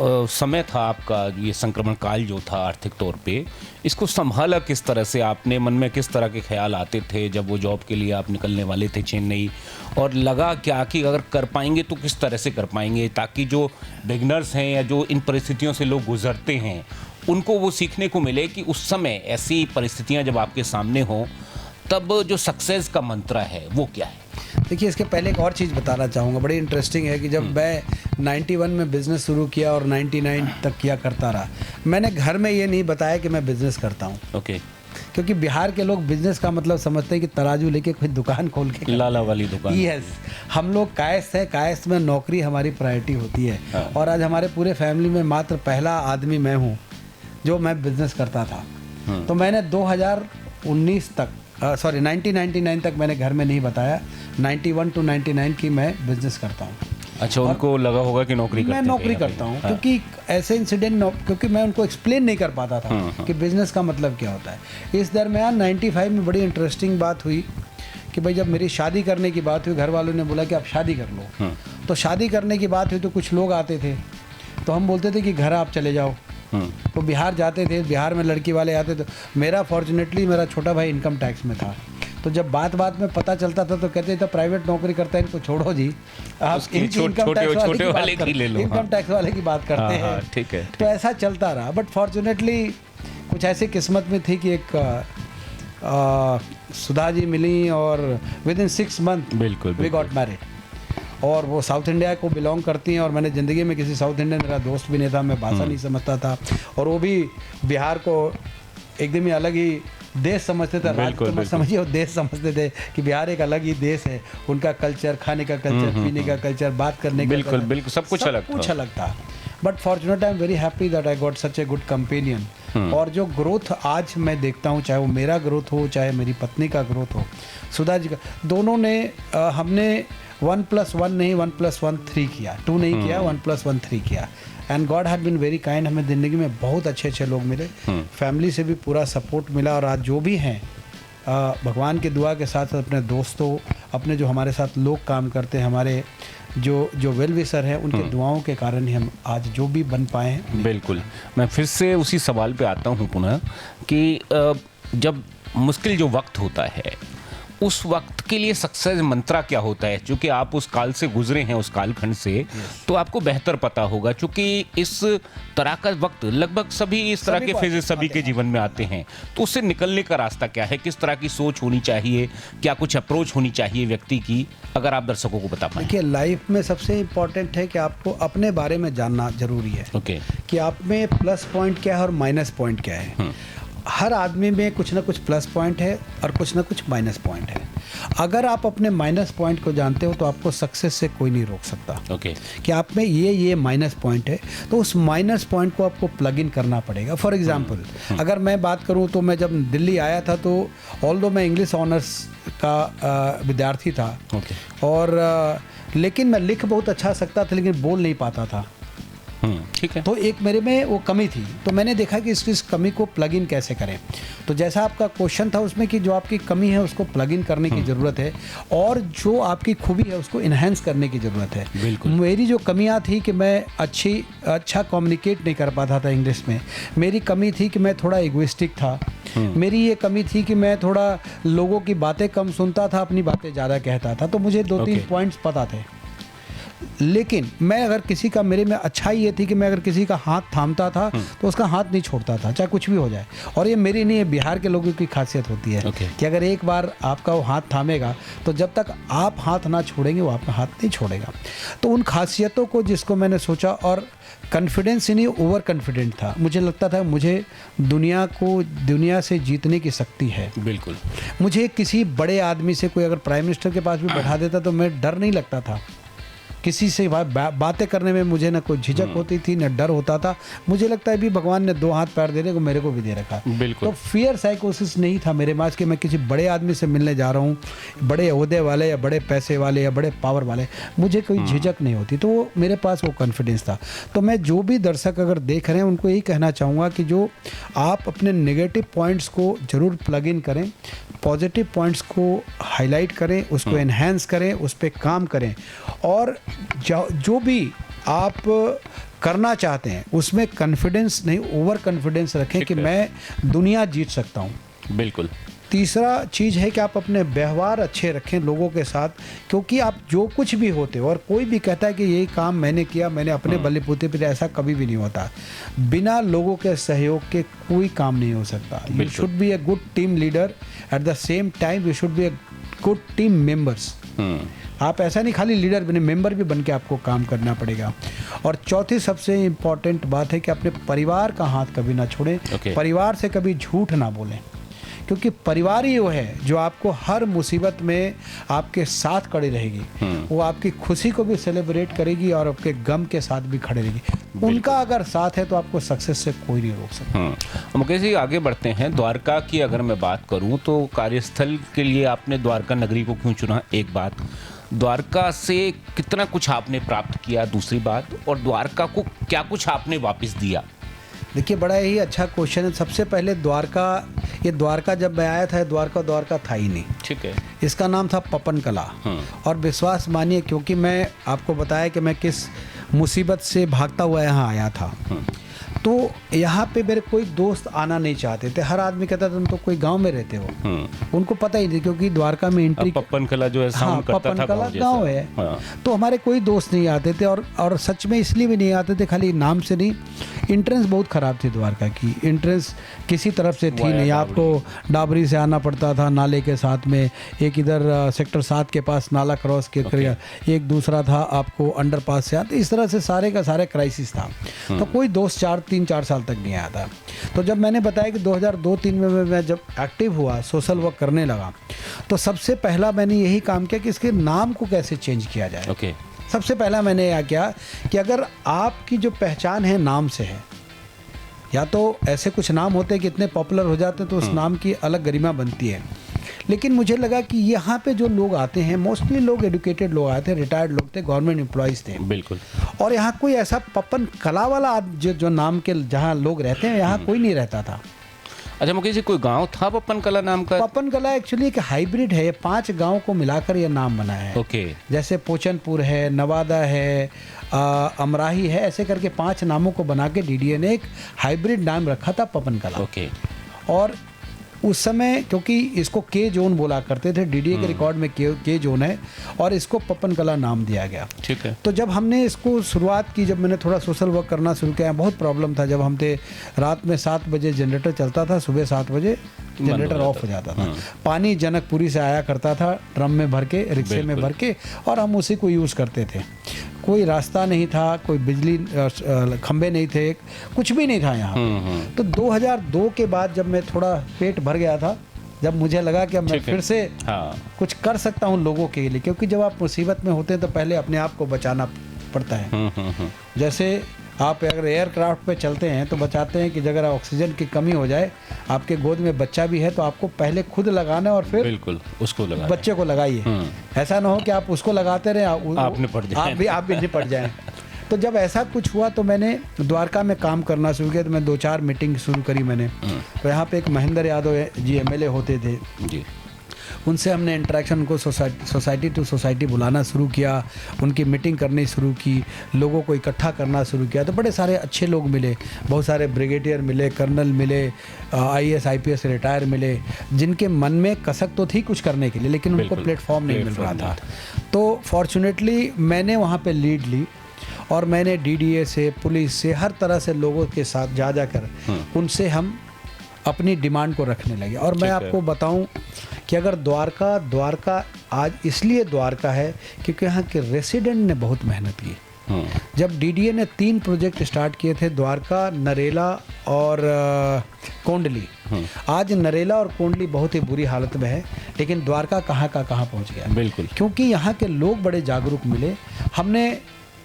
समय था आपका, ये संक्रमण काल जो था आर्थिक तौर पे, इसको संभाला किस तरह से आपने? मन में किस तरह के ख्याल आते थे जब वो जॉब के लिए आप निकलने वाले थे चेन्नई? और लगा क्या कि अगर कर पाएंगे तो किस तरह से कर पाएंगे, ताकि जो बिगनर्स हैं या जो इन परिस्थितियों से लोग गुजरते हैं उनको वो सीखने को मिले कि उस समय ऐसी परिस्थितियां जब आपके सामने हों तब जो सक्सेस का मंत्र है वो क्या है? देखिए, इसके पहले एक और चीज़ बताना चाहूँगा, बड़ी इंटरेस्टिंग है कि जब मैं 91 में बिज़नेस शुरू किया और 99 तक किया करता रहा, मैंने घर में ये नहीं बताया कि मैं बिज़नेस करता हूँ। ओके। क्योंकि बिहार के लोग बिज़नेस का मतलब समझते हैं कि तराजू लेके कोई दुकान खोल के, लाला वाली दुकान। यस, हम लोग कायस्थ है, कायस्थ में नौकरी हमारी प्रायोरिटी होती है। हाँ। और आज हमारे पूरे फैमिली में मात्र पहला आदमी मैं हूँ जो मैं बिज़नेस करता था। तो मैंने 2019 तक 1999 तक मैंने घर में नहीं बताया। 91 to 99 की मैं बिजनेस करता हूँ। अच्छा, उनको लगा होगा कि नौकरी करते हैं। मैं नौकरी करता हूँ। हाँ। क्योंकि ऐसे इंसिडेंट, क्योंकि मैं उनको एक्सप्लेन नहीं कर पाता था कि बिजनेस का मतलब क्या होता है। इस दरमियान 95 में बड़ी इंटरेस्टिंग बात हुई कि भाई जब मेरी शादी करने की बात हुई, घर वालों ने बोला कि आप शादी कर लो। तो शादी करने की बात हुई तो कुछ लोग आते थे, तो हम बोलते थे कि घर आप चले जाओ। तो बिहार जाते थे, बिहार में लड़की वाले आते थे। मेरा फॉर्चुनेटली मेरा छोटा भाई इनकम टैक्स में था, तो जब बात में पता चलता था तो कहते थे प्राइवेट नौकरी करता है, इनको छोड़ो जी, आप इनकम टैक्स वाले की बात करते हैं। ठीक है। तो ऐसा चलता रहा। बट फॉर्चुनेटली कुछ ऐसी किस्मत में थी कि एक सुधा जी मिली और within 6 month we got married. और वो साउथ इंडिया को बिलोंग करती हैं और मैंने ज़िंदगी में किसी साउथ इंडियन, मेरा दोस्त भी नहीं था, मैं भाषा नहीं समझता था, और वो भी बिहार को एकदम ही अलग ही देश समझते थे, राज्य तो मत समझिए, वो देश समझते थे कि बिहार एक अलग ही देश है। उनका कल्चर, खाने का कल्चर, पीने का कल्चर, बात करने का बिल्कुल बिल्कुल सब कुछ अलग था। But fortunate I am very happy that I got such a good companion. और जो ग्रोथ आज मैं देखता हूँ, चाहे वो मेरा ग्रोथ हो चाहे मेरी पत्नी का ग्रोथ हो, सुधा जी का, दोनों ने हमने 1+1 नहीं 1+1 3 किया, 2 नहीं किया, 1+1 3 किया। And God had been very kind, हमें ज़िंदगी में बहुत अच्छे अच्छे लोग मिले, फैमिली से भी पूरा सपोर्ट मिला। और आज जो भी हैं भगवान की दुआ के साथ अपने दोस्तों, अपने जो हमारे साथ लोग काम करते हैं, हमारे जो वेल विशर हैं, उनके दुआओं के कारण ही हम आज जो भी बन पाए हैं। बिल्कुल, मैं फिर से उसी सवाल पे आता हूँ पुनः कि जब मुश्किल जो वक्त होता है, उस वक्त के लिए सक्सेस मंत्रा क्या होता है? क्योंकि आप उस काल से गुजरे हैं, उस कालखंड से, तो आपको बेहतर पता होगा। क्योंकि इस तरह का वक्त लगभग सभी इस तरह के फेजेस सभी के जीवन में आते हैं, तो उससे निकलने का रास्ता क्या है? किस तरह की सोच होनी चाहिए? क्या कुछ अप्रोच होनी चाहिए व्यक्ति की? अगर आप दर्शकों को बता पाएं। देखिए, लाइफ में सबसे इम्पोर्टेंट है कि आपको अपने बारे में जानना जरूरी है। ओके। कि आप में प्लस पॉइंट क्या है और माइनस पॉइंट क्या है। हर आदमी में कुछ ना कुछ प्लस पॉइंट है और कुछ ना कुछ माइनस पॉइंट है। अगर आप अपने माइनस पॉइंट को जानते हो तो आपको सक्सेस से कोई नहीं रोक सकता। ओके। कि आप में ये माइनस पॉइंट है, तो उस माइनस पॉइंट को आपको प्लग इन करना पड़ेगा। फॉर एग्जांपल, अगर मैं बात करूं तो मैं जब दिल्ली आया था, तो ऑल्दो मैं इंग्लिश ऑनर्स का विद्यार्थी था, और लेकिन मैं लिख बहुत अच्छा सकता था, लेकिन बोल नहीं पाता था। ठीक है। तो एक मेरे में वो कमी थी, तो मैंने देखा कि इस कमी को प्लग इन कैसे करें। तो जैसा आपका क्वेश्चन था उसमें कि जो आपकी कमी है उसको प्लग इन करने की ज़रूरत है, और जो आपकी खूबी है उसको इन्हेंस करने की ज़रूरत है। बिल्कुल। मेरी जो कमियां थी कि मैं अच्छा कम्युनिकेट नहीं कर पाता था इंग्लिश में। मेरी कमी थी कि मैं थोड़ा इगोइस्टिक था। मेरी ये कमी थी कि मैं थोड़ा लोगों की बातें कम सुनता था, अपनी बातें ज़्यादा कहता था। तो मुझे 2-3 पॉइंट्स पता थे। लेकिन मैं अगर किसी का, मेरे में अच्छाई ये थी कि मैं अगर किसी का हाथ थामता था तो उसका हाथ नहीं छोड़ता था, चाहे कुछ भी हो जाए। और ये मेरी नहीं, ये बिहार के लोगों की खासियत होती है कि अगर एक बार आपका वो हाथ थामेगा तो जब तक आप हाथ ना छोड़ेंगे वो आपका हाथ नहीं छोड़ेगा। तो उन खासियतों को जिसको मैंने सोचा, और कॉन्फिडेंस ही नहीं, ओवर कॉन्फिडेंट था। मुझे लगता था मुझे दुनिया से जीतने की शक्ति है। बिल्कुल। मुझे किसी बड़े आदमी से, कोई अगर प्राइम मिनिस्टर के पास भी बैठा देता तो मैं डर नहीं लगता था। किसी से बातें करने में मुझे ना कोई झिझक होती थी, ना डर होता था। मुझे लगता है भी भगवान ने 2 हाथ पैर देने को मेरे को भी दे रखा। बिल्कुल। तो फियर साइकोसिस नहीं था मेरे पास कि मैं किसी बड़े आदमी से मिलने जा रहा हूँ, बड़े ओहदे वाले या बड़े पैसे वाले या बड़े पावर वाले, मुझे कोई झिझक नहीं होती। तो वो मेरे पास वो कॉन्फिडेंस था। तो मैं जो भी दर्शक अगर देख रहे हैं उनको यही कहना चाहूँगा कि जो आप अपने नेगेटिव पॉइंट्स को ज़रूर प्लग इन करें, पॉजिटिव पॉइंट्स को हाईलाइट करें, उसको एनहांस करें, उस पर काम करें, और जो भी आप करना चाहते हैं उसमें कॉन्फिडेंस नहीं, ओवर कॉन्फिडेंस रखें कि मैं दुनिया जीत सकता हूँ। बिल्कुल। तीसरा चीज़ है कि आप अपने व्यवहार अच्छे रखें लोगों के साथ, क्योंकि आप जो कुछ भी होते हो, और कोई भी कहता है कि यही काम मैंने किया, मैंने अपने बलबूते पर, ऐसा कभी भी नहीं होता। बिना लोगों के सहयोग के कोई काम नहीं हो सकता। You should be a good team leader, at the same time you should be a good team members. आप ऐसा नहीं खाली लीडर बने, मेंबर भी बन के आपको काम करना पड़ेगा। और चौथी सबसे इम्पॉर्टेंट बात है कि अपने परिवार का हाथ कभी ना छोड़ें। परिवार से कभी झूठ ना बोलें, क्योंकि परिवार ही वो है जो आपको हर मुसीबत में आपके साथ खड़ी रहेगी। वो आपकी खुशी को भी सेलिब्रेट करेगी और आपके गम के साथ भी खड़े रहेगी। उनका अगर साथ है तो आपको सक्सेस से कोई नहीं रोक सकता। मुकेश जी, आगे बढ़ते हैं। द्वारका की अगर मैं बात करूं तो कार्यस्थल के लिए आपने द्वारका नगरी को क्यों चुना? एक बात, द्वारका से कितना कुछ आपने प्राप्त किया, दूसरी बात, और द्वारका को क्या कुछ आपने वापस दिया? देखिए, बड़ा ही अच्छा क्वेश्चन है। सबसे पहले द्वारका जब मैं आया था, द्वारका था ही नहीं। ठीक है। इसका नाम था पपन कला। और विश्वास मानिए, क्योंकि मैं आपको बताया कि मैं किस मुसीबत से भागता हुआ यहाँ आया था, तो यहाँ पे मेरे कोई दोस्त आना नहीं चाहते थे। हर आदमी कहता था तुम तो कोई गांव में रहते हो। उनको पता ही नहीं, क्योंकि द्वारका में एंट्री, पपन कला जो है साउंड करता था, पपन कला गाँव है। तो हमारे कोई दोस्त नहीं आते थे, और सच में इसलिए भी नहीं आते थे, खाली नाम से नहीं। एंट्रेंस बहुत ख़राब थी द्वारका की, एंट्रेंस किसी तरफ से थी नहीं। आपको डाबरी से आना पड़ता था, नाले के साथ में। एक इधर सेक्टर 7 के पास नाला क्रॉस के एक दूसरा था आपको अंडरपास से आते। इस तरह से सारे का सारे क्राइसिस था। तो कोई दोस्त चार 3-4 साल तक नहीं आया था। तो जब मैंने बताया कि 2002-3 में मैं जब एक्टिव हुआ, सोशल वर्क करने लगा, तो सबसे पहला मैंने यही काम किया कि इसके नाम को कैसे चेंज किया जाए। ओके। सबसे पहला मैंने यह किया कि अगर आपकी जो पहचान है नाम से है, या तो ऐसे कुछ नाम होते हैं कि इतने पॉपुलर हो जाते हैं तो उस नाम की अलग गरिमा बनती है, लेकिन मुझे लगा कि यहाँ पे जो लोग आते हैं मोस्टली लोग एजुकेटेड लोग आए थे, रिटायर्ड लोग थे, गवर्नमेंट एम्प्लॉयज़ थे। बिल्कुल। और यहाँ कोई ऐसा पपन कला वाला जो नाम के जहाँ लोग रहते हैं यहाँ कोई नहीं रहता था। अच्छा मुकेश जी, कोई गांव था पपन कला नाम का? पपन कला एक्चुअली एक हाइब्रिड है, 5 गांव को मिलाकर ये नाम बना है। ओके। जैसे पोचनपुर है, नवादा है, अमराही है, ऐसे करके 5 नामों को बना के डीडीए ने एक हाइब्रिड नाम रखा था पपन कला। ओके। और उस समय क्योंकि इसको के जोन बोला करते थे, डीडीए के रिकॉर्ड में के जोन है, और इसको पपन कला नाम दिया गया। ठीक है। तो जब हमने इसको शुरुआत की, जब मैंने थोड़ा सोशल वर्क करना शुरू किया, बहुत प्रॉब्लम था। जब हम थे रात में 7 बजे जनरेटर चलता था, सुबह 7 बजे जनरेटर ऑफ हो जाता था। पानी जनकपुरी से आया करता था, ड्रम में भर के, रिक्शे में भर के, और हम उसी को यूज़ करते थे। कोई रास्ता नहीं था, कोई बिजली खंबे नहीं थे, कुछ भी नहीं था यहाँ। तो 2002 के बाद जब मैं थोड़ा पेट भर गया था, जब मुझे लगा कि अब मैं फिर से कुछ कर सकता हूँ लोगों के लिए, क्योंकि जब आप मुसीबत में होते हैं तो पहले अपने आप को बचाना पड़ता है। जैसे आप अगर एयरक्राफ्ट पे चलते हैं तो बचाते हैं कि अगर ऑक्सीजन की कमी हो जाए, आपके गोद में बच्चा भी है, तो आपको पहले खुद लगाना है और फिर बिल्कुल उसको लगाना, बच्चे को लगाइए। ऐसा ना हो कि आप उसको लगाते रहे, आप निपट जाए, आप भी निपट जाएं। तो जब ऐसा कुछ हुआ तो मैंने द्वारका में काम करना शुरू किया। तो मैं 2-4 मीटिंग शुरू करी मैंने। तो यहाँ पे एक महेंद्र यादव जी एमएलए होते थे जी, उनसे हमने इंटरेक्शन को सोसाइटी टू सोसाइटी बुलाना शुरू किया, उनकी मीटिंग करनी शुरू की, लोगों को इकट्ठा करना शुरू किया। तो बड़े सारे अच्छे लोग मिले, बहुत सारे ब्रिगेडियर मिले, कर्नल मिले, आईएएस आईपीएस रिटायर मिले, जिनके मन में कसक तो थी कुछ करने के लिए, लेकिन उनको प्लेटफॉर्म नहीं मिल रहा था। तो फॉर्चुनेटली मैंने वहाँ पे लीड ली, और मैंने डीडीए से, पुलिस से, हर तरह से लोगों के साथ जा जाकर उनसे हम अपनी डिमांड को रखने लगे। और मैं आपको बताऊं कि अगर द्वारका आज इसलिए द्वारका है क्योंकि यहाँ के रेसिडेंट ने बहुत मेहनत की। जब डीडीए ने 3 प्रोजेक्ट स्टार्ट किए थे, द्वारका, नरेला और कोंडली। आज नरेला और कोंडली बहुत ही बुरी हालत में है, लेकिन द्वारका कहाँ का कहाँ पहुँच गया। बिल्कुल, क्योंकि यहाँ के लोग बड़े जागरूक मिले। हमने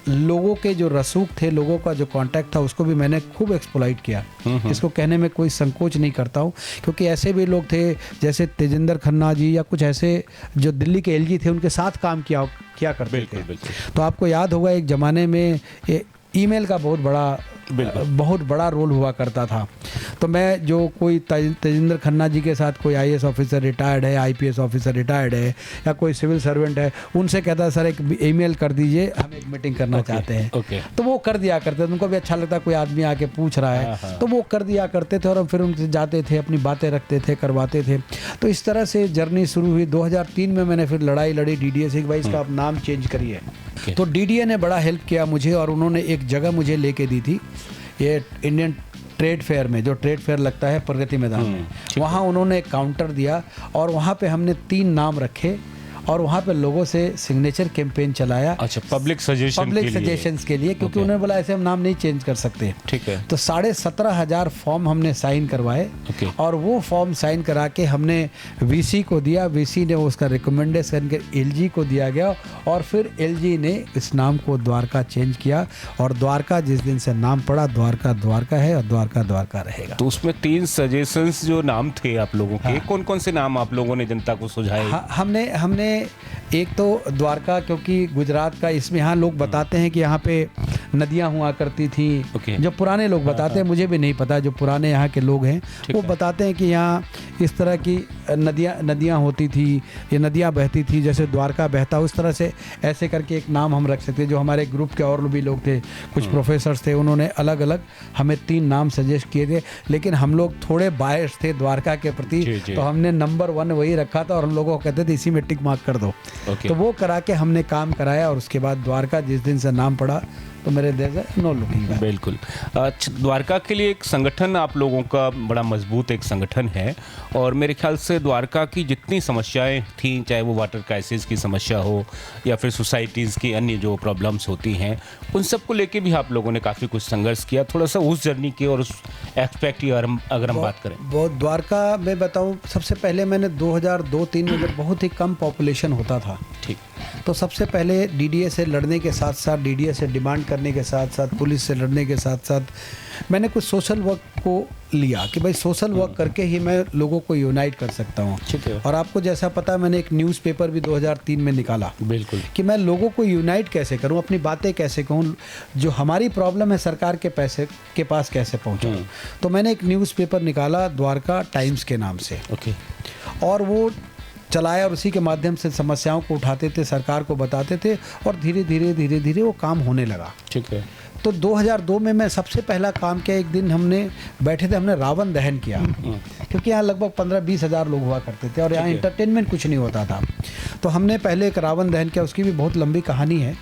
लोगों के जो रसूख थे, लोगों का जो कांटेक्ट था, उसको भी मैंने खूब एक्सप्लॉइट किया। इसको कहने में कोई संकोच नहीं करता हूँ, क्योंकि ऐसे भी लोग थे जैसे तेजिंदर खन्ना जी या कुछ ऐसे जो दिल्ली के एलजी थे, उनके साथ काम किया करते थे। तो आपको याद होगा एक ज़माने में ईमेल का बहुत बड़ा रोल हुआ करता था। तो मैं जो कोई तेजिंदर खन्ना जी के साथ कोई आईएएस ऑफिसर रिटायर्ड है, आईपीएस ऑफिसर रिटायर्ड है, या कोई सिविल सर्वेंट है, उनसे कहता सर एक ईमेल कर दीजिए, हम एक मीटिंग करना चाहते हैं। तो वो कर दिया करते थे, उनको भी अच्छा लगता कोई आदमी आके पूछ रहा है, तो वो कर दिया करते थे, और हम फिर उनसे जाते थे, अपनी बातें रखते थे, करवाते थे। तो इस तरह से जर्नी शुरू हुई। 2003 में मैंने फिर लड़ाई लड़ी डीडीए से कि भाई इसका आप नाम चेंज करिए। तो डीडीए ने बड़ा हेल्प किया मुझे, और उन्होंने एक जगह मुझे लेके दी थी, ये इंडियन ट्रेड फेयर में, जो ट्रेड फेयर लगता है प्रगति मैदान में, वहाँ उन्होंने एक काउंटर दिया, और वहाँ पे हमने 3 नाम रखे, और वहाँ पे लोगों से सिग्नेचर कैंपेन चलाया। अच्छा, पब्लिक सजेशंस के लिए, क्योंकि उन्होंने बोला ऐसे हम नाम नहीं चेंज कर सकते। ठीक है। तो 17,500 फॉर्म हमने साइन करवाए, और वो फॉर्म साइन करा के हमने वीसी को दिया, वीसी ने उसका रिकमेंडेशन कर एलजी को दिया गया, और फिर एलजी ने इस नाम को द्वारका चेंज किया, और द्वारका जिस दिन से नाम पड़ा, द्वारका है, और द्वारका रहेगा। तो उसमें 3 सजेशंस जो नाम थे आप लोगों के, कौन कौन से नाम आप लोगों ने जनता को सुझाए? हमने एक तो द्वारका, क्योंकि गुजरात का, इसमें यहाँ लोग बताते हैं कि यहाँ पे नदियाँ हुआ करती थी। जो पुराने लोग बताते हैं, मुझे भी नहीं पता, जो पुराने यहाँ के लोग हैं वो बताते हैं कि यहाँ इस तरह की नदियाँ होती थी, ये नदियाँ बहती थी, जैसे द्वारका बहता, उस तरह से ऐसे करके एक नाम हम रख सकते हैं। जो हमारे ग्रुप के और भी लोग थे, कुछ प्रोफेसर्स थे, उन्होंने अलग अलग हमें 3 नाम सजेस्ट किए थे, लेकिन हम लोग थोड़े बायस थे द्वारका के प्रति, तो हमने नंबर 1 वही रखा था, और हम लोगों को कहते थे इसी में टिक मार्क कर दो। तो वो करा के हमने काम कराया, और उसके बाद द्वारका जिस दिन से नाम पड़ा, तो मेरे देर से नो लुकिंग बैक। बिल्कुल। द्वारका के लिए एक संगठन आप लोगों का बड़ा मजबूत एक संगठन है, और मेरे ख्याल से द्वारका की जितनी समस्याएं थी, चाहे वो वाटर क्राइसिस की समस्या हो या फिर सोसाइटीज़ की अन्य जो प्रॉब्लम्स होती हैं, उन सब को लेके भी आप लोगों ने काफ़ी कुछ संघर्ष किया। थोड़ा सा उस जर्नी की और उस एस्पेक्ट की अगर हम बात करें। बहुत द्वारका में बताऊं, सबसे पहले मैंने 2002-3 में जब बहुत ही कम पॉपुलेशन होता था, ठीक, तो सबसे पहले डीडीए से लड़ने के साथ साथ, डीडीए से डिमांड करने के साथ साथ, पुलिस से लड़ने के साथ साथ मैंने कुछ सोशल वर्क को लिया कि भाई सोशल वर्क करके ही मैं लोगों को यूनाइट कर सकता हूँ। ठीक है। और आपको जैसा पता है, मैंने एक न्यूज़पेपर भी 2003 में निकाला। बिल्कुल। कि मैं लोगों को यूनाइट कैसे करूं, अपनी बातें कैसे कहूं, जो हमारी प्रॉब्लम है सरकार के पैसे के पास कैसे पहुंचाऊं। तो मैंने एक न्यूज़पेपर निकाला द्वारका टाइम्स के नाम से, ओके, और वो चलाया, और उसी के माध्यम से समस्याओं को उठाते थे, सरकार को बताते थे, और धीरे धीरे वो काम होने लगा। ठीक है। तो 2002 में मैं सबसे पहला काम किया, एक दिन हमने बैठे थे, हमने रावण दहन किया, क्योंकि यहाँ लगभग 15-20 हज़ार लोग हुआ करते थे और यहाँ इंटरटेनमेंट कुछ नहीं होता था। तो हमने पहले एक रावण दहन किया, उसकी भी बहुत लंबी कहानी है।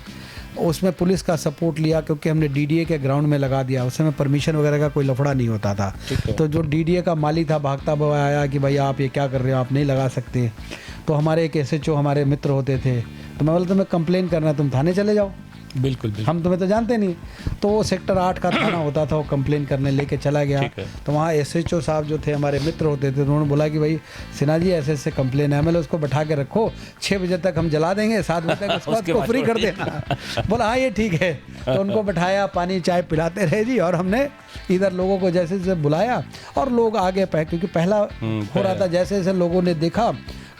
उसमें पुलिस का सपोर्ट लिया, क्योंकि हमने डीडीए के ग्राउंड में लगा दिया, उस समय परमिशन वगैरह का कोई लफड़ा नहीं होता था। तो जो डीडीए का माली था, भागता हुआ आया कि भाई आप ये क्या कर रहे हो, आप नहीं लगा सकते। तो हमारे एक एसएचओ हमारे मित्र होते थे, तो मैं बोला तुम्हें कंप्लेन करना है, तुम थाने चले जाओ। बिल्कुल, हम तुम्हें तो जानते नहीं। तो वो सेक्टर 8 का थाना होता था, वो कंप्लेन करने लेके चला गया। तो वहाँ एसएचओ साहब जो थे, हमारे मित्र होते थे, उन्होंने बोला कि भाई सिन्हा जी ऐसे ऐसे कंप्लेन है, मैंने उसको बैठा के रखो, 6 बजे तक हम जला देंगे, 7 बजे तक उसके बाद को फ्री कर देना। बोला हाँ ये ठीक है। तो उनको बैठाया, पानी चाय पिलाते रहे जी, और हमने इधर लोगों को जैसे जैसे बुलाया, और लोग आगे क्योंकि पहला हो रहा था, जैसे जैसे लोगों ने देखा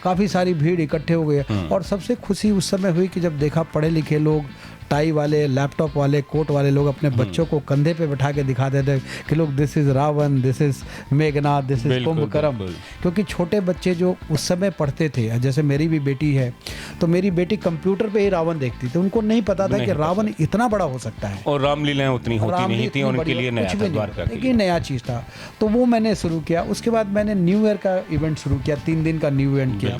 काफ़ी सारी भीड़ इकट्ठे हो गए। और सबसे खुशी उस समय हुई कि जब देखा पढ़े लिखे लोग, टाई वाले, लैपटॉप वाले, कोट वाले लोग अपने बच्चों को कंधे पे बैठा के दिखाते थे कि लोग this is Ravan, this is Meghnath, this is Kumbhkarn. क्योंकि छोटे बच्चे जो उस समय पढ़ते थे, जैसे मेरी भी बेटी है, तो मेरी बेटी कंप्यूटर पे ही रावण देखती थी, उनको नहीं पता था कि रावण इतना बड़ा हो सकता है। और रामलीलाएं उतनी होती नहीं थी, उनके लिए नया था, द्वारका के लिए नया चीज़ था। तो वो मैंने शुरू किया। उसके बाद मैंने न्यू ईयर का इवेंट शुरू किया, 3 दिन का न्यू इवेंट किया।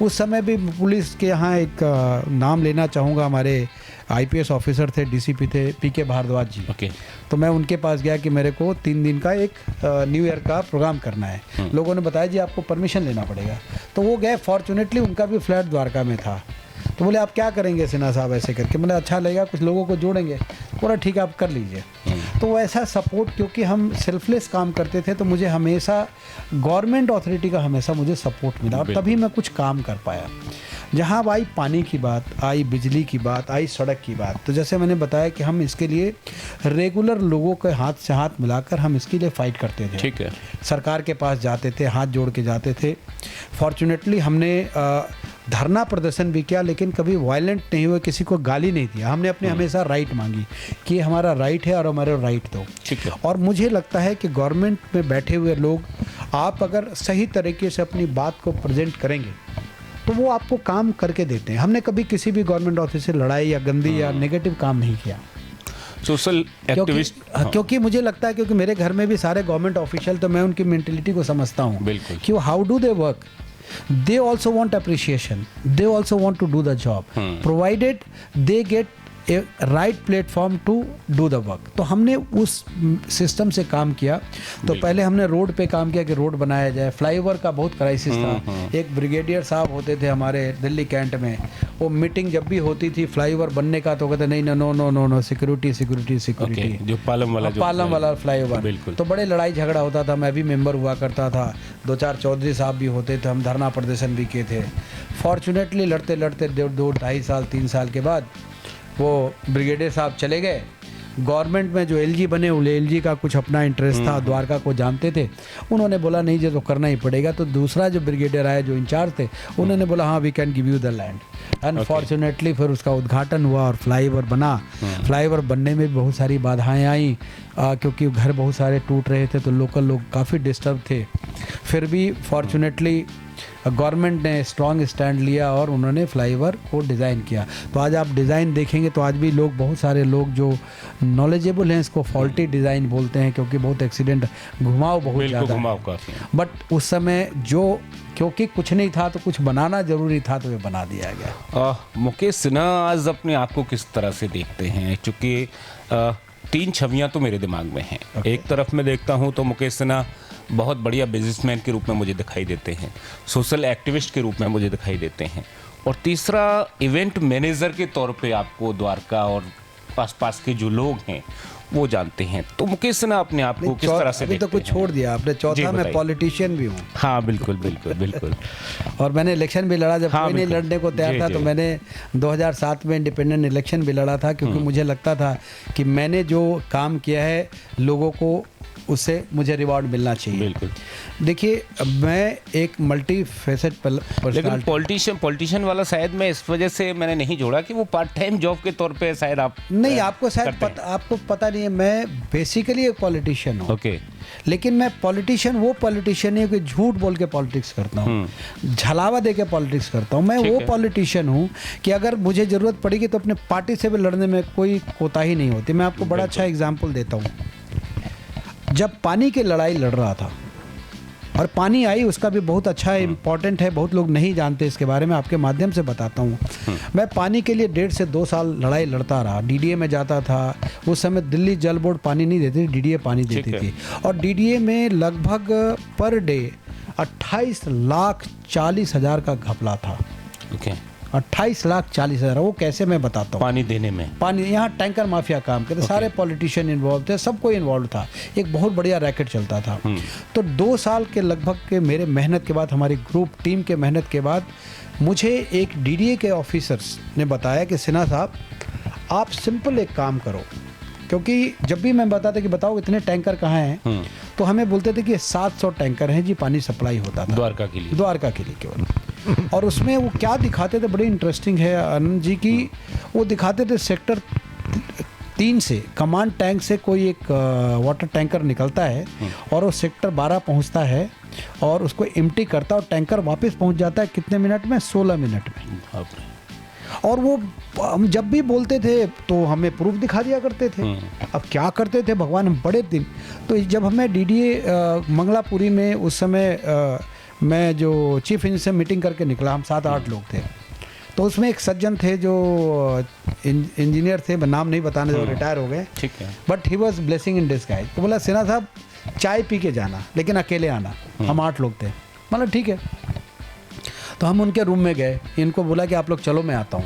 उस समय भी पुलिस के यहाँ एक नाम लेना चाहूँगा, हमारे आईपीएस ऑफिसर थे, डीसीपी थे, पीके भारद्वाज जी। ओके। तो मैं उनके पास गया कि मेरे को 3 दिन का एक न्यू ईयर का प्रोग्राम करना है। लोगों ने बताया जी आपको परमिशन लेना पड़ेगा। तो वो गए, फॉर्चुनेटली उनका भी फ्लैट द्वारका में था। तो बोले आप क्या करेंगे सिन्हा साहब ऐसे करके? मैंने अच्छा लगेगा, कुछ लोगों को जोड़ेंगे। बोला ठीक है आप कर लीजिए। तो ऐसा सपोर्ट, क्योंकि हम सेल्फलेस काम करते थे, तो मुझे हमेशा गवर्नमेंट अथॉरिटी का हमेशा मुझे सपोर्ट मिला, और तभी मैं कुछ काम कर पाया। जहाँ आई पानी की बात, आई बिजली की बात, आई सड़क की बात, तो जैसे मैंने बताया कि हम इसके लिए रेगुलर लोगों के हाथ से हाथ मिलाकर हम इसके लिए फाइट करते थे। ठीक है। सरकार के पास जाते थे, हाथ जोड़ के जाते थे। फॉर्चुनेटली हमने धरना प्रदर्शन भी किया, लेकिन कभी वायलेंट नहीं हुए, किसी को गाली नहीं दिया। हमने अपने हमेशा राइट मांगी कि हमारा राइट है और हमारा राइट दो। ठीक है। और मुझे लगता है कि गवर्नमेंट में बैठे हुए लोग, आप अगर सही तरीके से अपनी बात को प्रेजेंट करेंगे तो वो आपको काम करके देते हैं। हमने कभी किसी भी गवर्नमेंट ऑफिस से लड़ाई या गंदी या नेगेटिव काम नहीं किया। सोशल एक्टिविस्ट, क्योंकि मुझे लगता है, क्योंकि मेरे घर में भी सारे गवर्नमेंट ऑफिशियल, तो मैं उनकी मेंटेलिटी को समझता हूँ। बिल्कुल। कि how do they work, they also want appreciation, they also want to do the job, provided they get a right platform to do the work। तो हमने उस सिस्टम से काम किया। तो पहले हमने रोड पे काम किया कि रोड बनाया जाए। फ्लाईओवर का बहुत क्राइसिस था। एक ब्रिगेडियर साहब होते थे हमारे दिल्ली कैंट में, वो मीटिंग जब भी होती थी फ्लाईओवर बनने का, तो कहते नहीं no no no no, security security security. जो पालम वाला फ्लाईओवर, तो बड़े लड़ाई झगड़ा होता था। मैं भी मेंबर हुआ करता था, 2-4 चौधरी साहब भी होते थे, हम धरना प्रदर्शन भी किए थे। फॉर्चुनेटली लड़ते लड़ते 2-2.5 साल 3 साल के बाद वो ब्रिगेडियर साहब चले गए। गवर्नमेंट में जो एलजी बने, वो एलजी का कुछ अपना इंटरेस्ट था, द्वारका को जानते थे। उन्होंने बोला नहीं जो तो करना ही पड़ेगा। तो दूसरा जो ब्रिगेडियर आया, जो इंचार्ज थे, उन्होंने बोला हाँ we can give you the land. Unfortunately फिर उसका उद्घाटन हुआ और फ्लाईओवर बना। फ्लाईओवर बनने में भी बहुत सारी बाधाएं आई, क्योंकि घर बहुत सारे टूट रहे थे, तो लोकल लोग काफ़ी डिस्टर्ब थे। फिर भी फॉर्चुनेटली गवर्नमेंट ने स्ट्रांग स्टैंड लिया और उन्होंने फ्लाईओवर को डिज़ाइन किया। तो आज आप डिज़ाइन देखेंगे तो आज भी लोग, बहुत सारे लोग जो नॉलेजेबल हैं, इसको फॉल्टी डिज़ाइन बोलते हैं, क्योंकि बहुत एक्सीडेंट, घुमाव बहुत ज़्यादा है। बट उस समय जो, क्योंकि कुछ नहीं था तो कुछ बनाना ज़रूरी था, तो ये बना दिया गया। मुकेश सिन्हा आज अपने आप को किस तरह से देखते हैं? चूँकि 3 छवियाँ तो मेरे दिमाग में हैं। एक तरफ मैं देखता हूँ तो मुकेश सिन्हा बहुत बढ़िया बिजनेसमैन के रूप में मुझे दिखाई देते हैं, सोशल एक्टिविस्ट के रूप में मुझे दिखाई देते हैं, और तीसरा इवेंट मैनेजर के तौर पे आपको द्वारका और आसपास के जो लोग हैं वो जानते हैं। तो मुकेश सिन्हा अपने आप को किस तरह से देखते हैं? अभी तो कुछ छोड़ दिया आपने। चौथा, मैं पॉलिटिशियन भी हूँ। हाँ बिल्कुल बिल्कुल बिल्कुल। और मैंने इलेक्शन भी लड़ा, जब कोई नहीं लड़ने को तैयार था, तो मैंने 2007 में इंडिपेंडेंट इलेक्शन भी लड़ा था, क्योंकि मुझे लगता था कि मैंने जो काम किया है लोगों को, उससे मुझे रिवॉर्ड मिलना चाहिए। बिल्कुल। देखिए, मैं एक मल्टी फेसेट लेकिन पॉलिटिशियन वाला शायद मैं इस वजह से मैंने नहीं जोड़ा कि वो पार्ट टाइम जॉब के तौर पे शायद आप नहीं, आपको शायद आपको पता नहीं है, मैं बेसिकली एक पॉलिटिशियन हूँ। ओके। लेकिन मैं पॉलिटिशियन, वो पॉलिटिशियन नहीं कि झूठ बोल के पॉलिटिक्स करता हूँ, झलावा दे के पॉलिटिक्स करता हूँ। मैं वो पॉलिटिशियन हूँ कि अगर मुझे ज़रूरत पड़ेगी तो अपने पार्टी से भी लड़ने में कोई कोताही नहीं होती। मैं आपको बड़ा अच्छा एग्जाम्पल देता हूँ। जब पानी की लड़ाई लड़ रहा था, और पानी आई, उसका भी बहुत अच्छा इम्पॉर्टेंट है, बहुत लोग नहीं जानते इसके बारे में, आपके माध्यम से बताता हूँ। मैं पानी के लिए 1.5 से 2 साल लड़ाई लड़ता रहा। डीडीए में जाता था, उस समय दिल्ली जल बोर्ड पानी नहीं देती, डीडीए पानी देती थी, और डीडीए में लगभग पर डे 28,40,000 का घपला था। 28,40,000। वो कैसे, मैं बताता हूँ। पानी देने में, पानी, यहाँ टैंकर माफिया काम करते, सारे पॉलिटिशियन इन्वॉल्व थे, सब कोई इन्वॉल्व था, एक बहुत बढ़िया रैकेट चलता था। तो 2 साल के लगभग के मेरे मेहनत के बाद, हमारी ग्रुप टीम के मेहनत के बाद, मुझे एक डीडीए के ऑफिसर्स ने बताया कि सिन्हा साहब, आप सिंपल एक काम करो, क्योंकि जब भी मैं बताता कि बताओ इतने टैंकर कहाँ हैं, तो हमें बोलते थे कि 700 टैंकर हैं जी, पानी सप्लाई होता था द्वारका के लिए केवल। और उसमें वो क्या दिखाते थे, बड़ी इंटरेस्टिंग है आनंद जी, की वो दिखाते थे सेक्टर 3 से, कमांड टैंक से कोई एक वाटर टैंकर निकलता है और वो सेक्टर 12 पहुंचता है और उसको एम्प्टी करता है, और टैंकर वापस पहुंच जाता है कितने मिनट में? 16 मिनट में। और वो हम जब भी बोलते थे तो हमें प्रूफ दिखा दिया करते थे। अब क्या करते थे भगवान, हम बड़े दिन। तो जब हमें डीडीए मंगलापुरी में उस समय मैं जो चीफ इंजीनियर से मीटिंग करके निकला, हम 7-8 लोग थे, तो उसमें एक सज्जन थे जो इंजीनियर थे, मैं नाम नहीं बताना, जो रिटायर हो गए, ठीक है, but he was blessing in disguise. तो बोला, सिन्हा साहब चाय पी के जाना, लेकिन अकेले आना। हम 8 लोग थे, मतलब ठीक है। तो हम उनके रूम में गए, इनको बोला कि आप लोग चलो, मैं आता हूँ।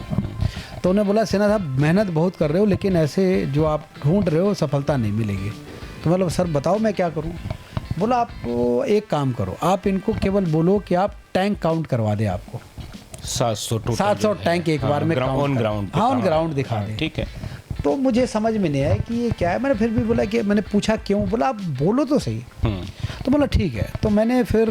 तो उन्होंने बोला, सिन्हा साहब मेहनत बहुत कर रहे हो, लेकिन ऐसे जो आप ढूंढ रहे हो सफलता नहीं मिलेगी। तो मतलब सर बताओ मैं क्या करूँ? बोला, आप एक काम करो, आप इनको केवल बोलो कि आप टैंक काउंट करवा दें आपको। 700 टैंक एक बार में ऑन ग्राउंड दिखा दें। ठीक है। तो मुझे समझ में नहीं आया कि ये क्या है। मैंने फिर भी बोला कि, मैंने पूछा क्यों? बोला, आप बोलो तो सही। तो बोला ठीक है। तो मैंने फिर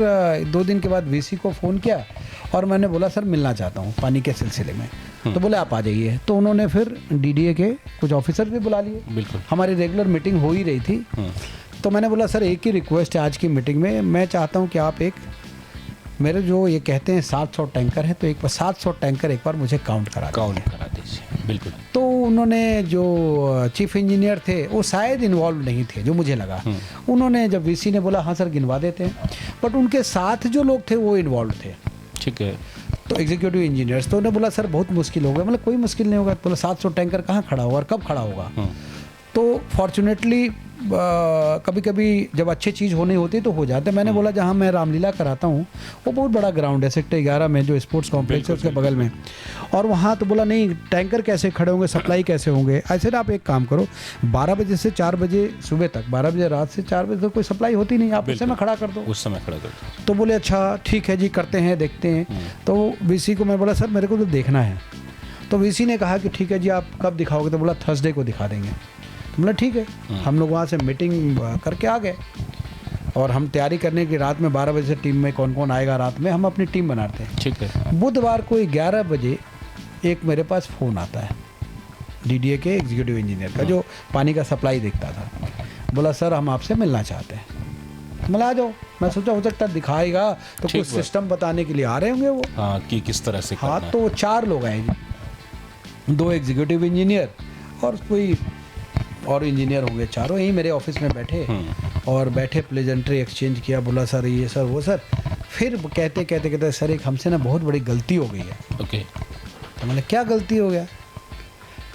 2 दिन के बाद वीसी को फ़ोन किया और मैंने बोला, सर मिलना चाहता हूँ पानी के सिलसिले में। तो बोले आप आ जाइए। तो उन्होंने फिर डीडीए के कुछ ऑफिसर भी बुला लिए। बिल्कुल, हमारी रेगुलर मीटिंग हो ही रही थी। तो मैंने बोला, सर एक ही रिक्वेस्ट है आज की मीटिंग में, मैं चाहता हूँ कि आप एक, मेरे जो ये कहते हैं 700 टैंकर है, तो एक बार 700 टैंकर एक बार मुझे काउंट करा दीजिए। बिल्कुल। तो उन्होंने, जो चीफ इंजीनियर थे वो शायद इन्वॉल्व नहीं थे, जो मुझे लगा। उन्होंने, जब वीसी ने बोला हाँ सर गिनवा देते हैं, बट उनके साथ जो लोग थे वो इन्वॉल्व थे। ठीक है। तो एग्जीक्यूटिव इंजीनियर्स, तो उन्होंने बोला सर बहुत मुश्किल होगा। मतलब कोई मुश्किल नहीं होगा। बोला 700 टैंकर कहाँ खड़ा होगा और कब खड़ा होगा? तो फॉर्चुनेटली कभी कभी जब अच्छी चीज़ होनी होती है तो हो जाते। मैंने बोला, जहाँ मैं रामलीला कराता हूँ वो बहुत बड़ा ग्राउंड है, सेक्टर 11 में जो स्पोर्ट्स कॉम्प्लेक्स है उसके बगल में। और वहाँ तो बोला नहीं, टैंकर कैसे खड़े होंगे, सप्लाई कैसे होंगे? ऐसे ना, आप एक काम करो, 12 बजे से 4 बजे सुबह तक, 12 बजे रात से 4 बजे तक कोई सप्लाई होती नहीं, आप उस समय खड़ा कर दो। उस समय खड़ा कर दो। तो बोले अच्छा ठीक है जी, करते हैं, देखते हैं। तो वीसी को मैं बोला, सर मेरे को तो देखना है। तो वीसी ने कहा कि ठीक है जी, आप कब दिखाओगे? तो बोला थर्सडे को दिखा देंगे। मतलब ठीक है। हम लोग वहाँ से मीटिंग करके आ गए और हम तैयारी करने की, रात में 12 बजे से टीम में कौन कौन आएगा, रात में हम अपनी टीम बनाते हैं। ठीक है। बुधवार को 11 बजे एक मेरे पास फ़ोन आता है डीडीए के एग्जीक्यूटिव इंजीनियर का, जो पानी का सप्लाई देखता था। बोला सर हम आपसे मिलना चाहते हैं। मतलब आ जाओ। मैं सोचा हो सकता है दिखाएगा तो ठीक कुछ बात। सिस्टम बताने के लिए आ रहे होंगे वो। हाँ कि किस तरह से हाँ करना है। तो वो 4 लोग आए जी, 2 एग्जीक्यूटिव इंजीनियर और कोई और इंजीनियर होंगे, चारों यहीं मेरे ऑफिस में बैठे और बैठे प्लेजेंट्री एक्सचेंज किया, बोला सर ये सर वो सर। फिर कहते सर एक हमसे ना बहुत बड़ी गलती हो गई है। ओके। तो मैंने क्या गलती हो गया?